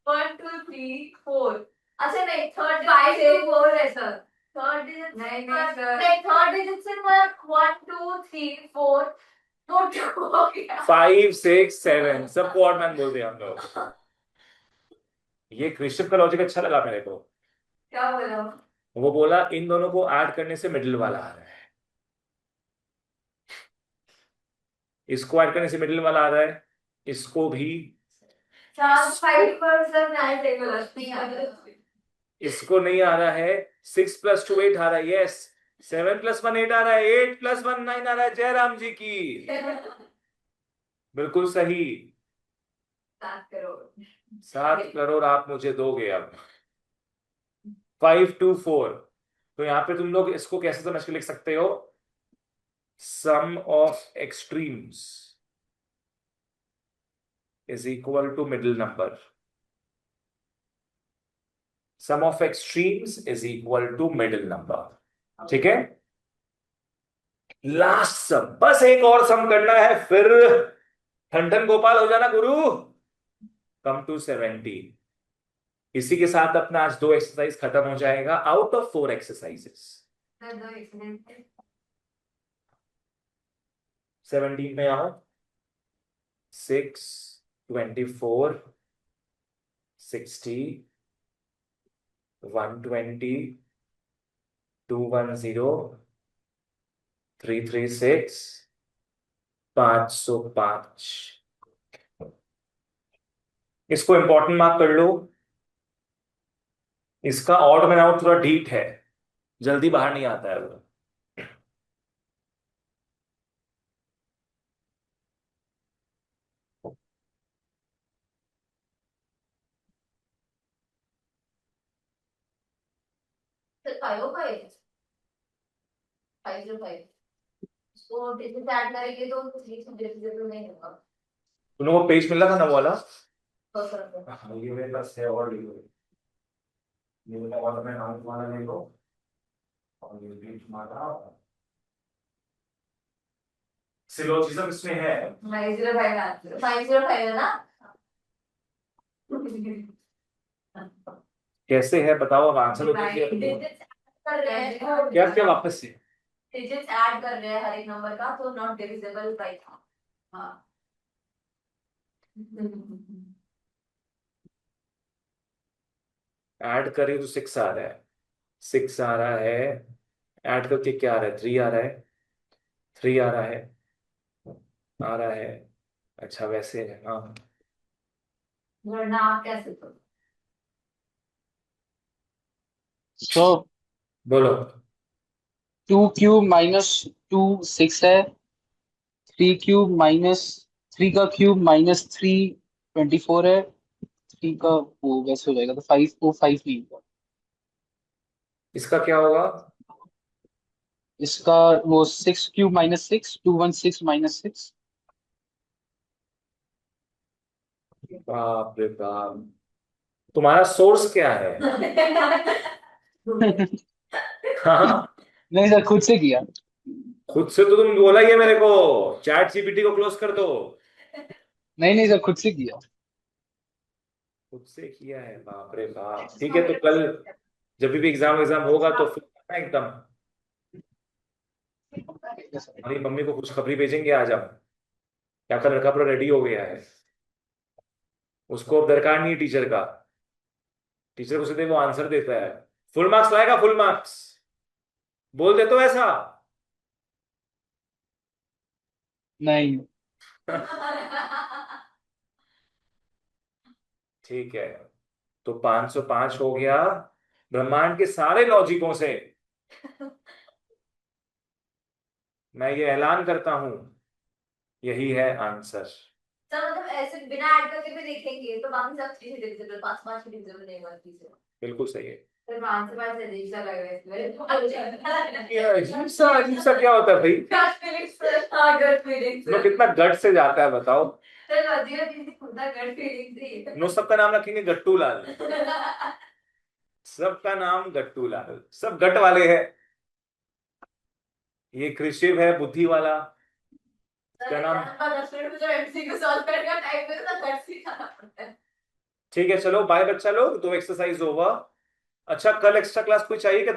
1 2 3 4। अच्छा नहीं थर्ड 5 से 4 है सर। थर्ड डिजिट नहीं नहीं सर नहीं थर्ड डिजिट से पर 1 2 3 4 तो 2 हो गया। 5, 6, 7 सबको ऑड मैन बोल दिया हम लोग। ये कृषभ का लॉजिक अच्छा लगा मेरे को। क्या बोला? वो बोला इन दोनों को ऐड करने से मिडिल वाला आ रहा है, इसको ऐड करने से मिडिल वाला आ रहा है, इसको भी, चार 5% नहीं टेबल नहीं आ रहा। इसको नहीं आ रहा है। 6 + 2 8 आ रहा है, यस। 7 + 1 8 आ रहा है, 8 + 1 9 आ रहा है। जयराम जी की बिल्कुल सही। 7 करोड़। 7 करोड़ आप मुझे दोगे अब। 5 2 4। तो यहाँ पे तुम लोग इसको कैसे समझ के लिख सकते हो? Sum of extremes is equal to middle number. Sum of extremes is equal to middle number. ठीक है, लास्ट सम, बस एक और सम करना है, फिर ठंडन गोपाल हो जाना गुरु। Come to 70। इसी के साथ अपना आज 2 एक्सरसाइज खत्म हो जाएगा out of 4 exercises. Sir 2 accident 17 में आओ। 6, 24, 60, 120, 210, 336, 505। इसको इंपॉर्टेंट मार्क कर लो। इसका ऑड में आउट थोड़ा ढीठ है, जल्दी बाहर नहीं आता है वो। सर 505 इसको डिजिट ऐड करेंगे तो 3 नहीं होगा। तुम लोगों को पेज मिला था ना वो वाला? तो सर हाँ, ये मेरे पास है और ये वाला मैं नाम वाला नहीं लो। सिलोजिज्म इसमें है। 505 आंसर 505 है ना? कैसे है बताओ, अब आंसर डिजिट्स कर रहे हैं, क्या क्या वापस से। डिजिट्स ऐड कर रहे हैं हर एक नंबर का, तो नॉट डिविजिबल बाय। हाँ। ऐड करें तो 6 आ रहा है, 6 आ रहा है। ऐड करके क्या आ रहा है, 3 आ रहा है, 3 आ रहा है, आ रहा है। अच्छा वैसे है हाँ। वरना आप कैसे तो। सो बोलो। 2 क्यूब -2 6 है। 3 क्यूब -3 का क्यूब -3 24 है। 3 का वो वैसे हो जाएगा तो 5 को 5 नहीं होगा। इसका क्या होगा? इसका वो 6 क्यूब -6 216 -6। बाप रे बाप, तुम्हारा सोर्स क्या है? हाँ, नहीं सर, खुद से किया। खुद से तो तुम बोला ही है मेरे को, चैट जीपीटी को क्लोज कर दो। नहीं नहीं सर, खुद से किया। खुद से किया है, बाप रे बाप। ठीक है, तो कल जब भी एग्जाम एग्जाम होगा तो फिर आना एकदम। हमारी मम्मी को कुछ खबरी भेजेंगे आज हम, क्या का लड़का पूरा रेडी हो गया है, उसको अब दरकार नहीं है टीचर का, टीचर को सीधे वो आंसर देता है। फुल मार्क्स लाएगा, फुल मार्क्स बोल दे तो ऐसा। नहीं। ठीक है, तो 505 हो गया। ब्रह्मांड के सारे लॉजिकों से मैं ये ऐलान करता हूं, यही है आंसर। सर मतलब ऐसे बिना ऐड करके भी देखेंगे तो बाकी सब चीजें डिविजिबल, 5 5 की डिविजिबल नहीं होती है। बिल्कुल सही है। फिर 5 से अजीब सा लग रहा है इसमें। ये अजीब सा क्या होता है भाई? गट फीलिंग्स, हाँ गट फीलिंग्स। नो कितना गट से जाता है बताओ। सर अजीब चीज खुदा गट फीलिंग्स ही। नो सबका नाम रखेंगे गट्टू लाल, सबका नाम गट्टू लाल, सब गट वाले हैं। ये कृषिव है बुद्धि वाला, क्या नाम। 10 मिनट में जो एमसीक्यू सॉल्व करने का टाइम है ना, गट से खाना पड़ता है। ठीक है चलो बाय बच्चा लोग, तो एक्सरसाइज ओवर। अच्छा कल एक्स्ट्रा क्लास कोई चाहिए क्या?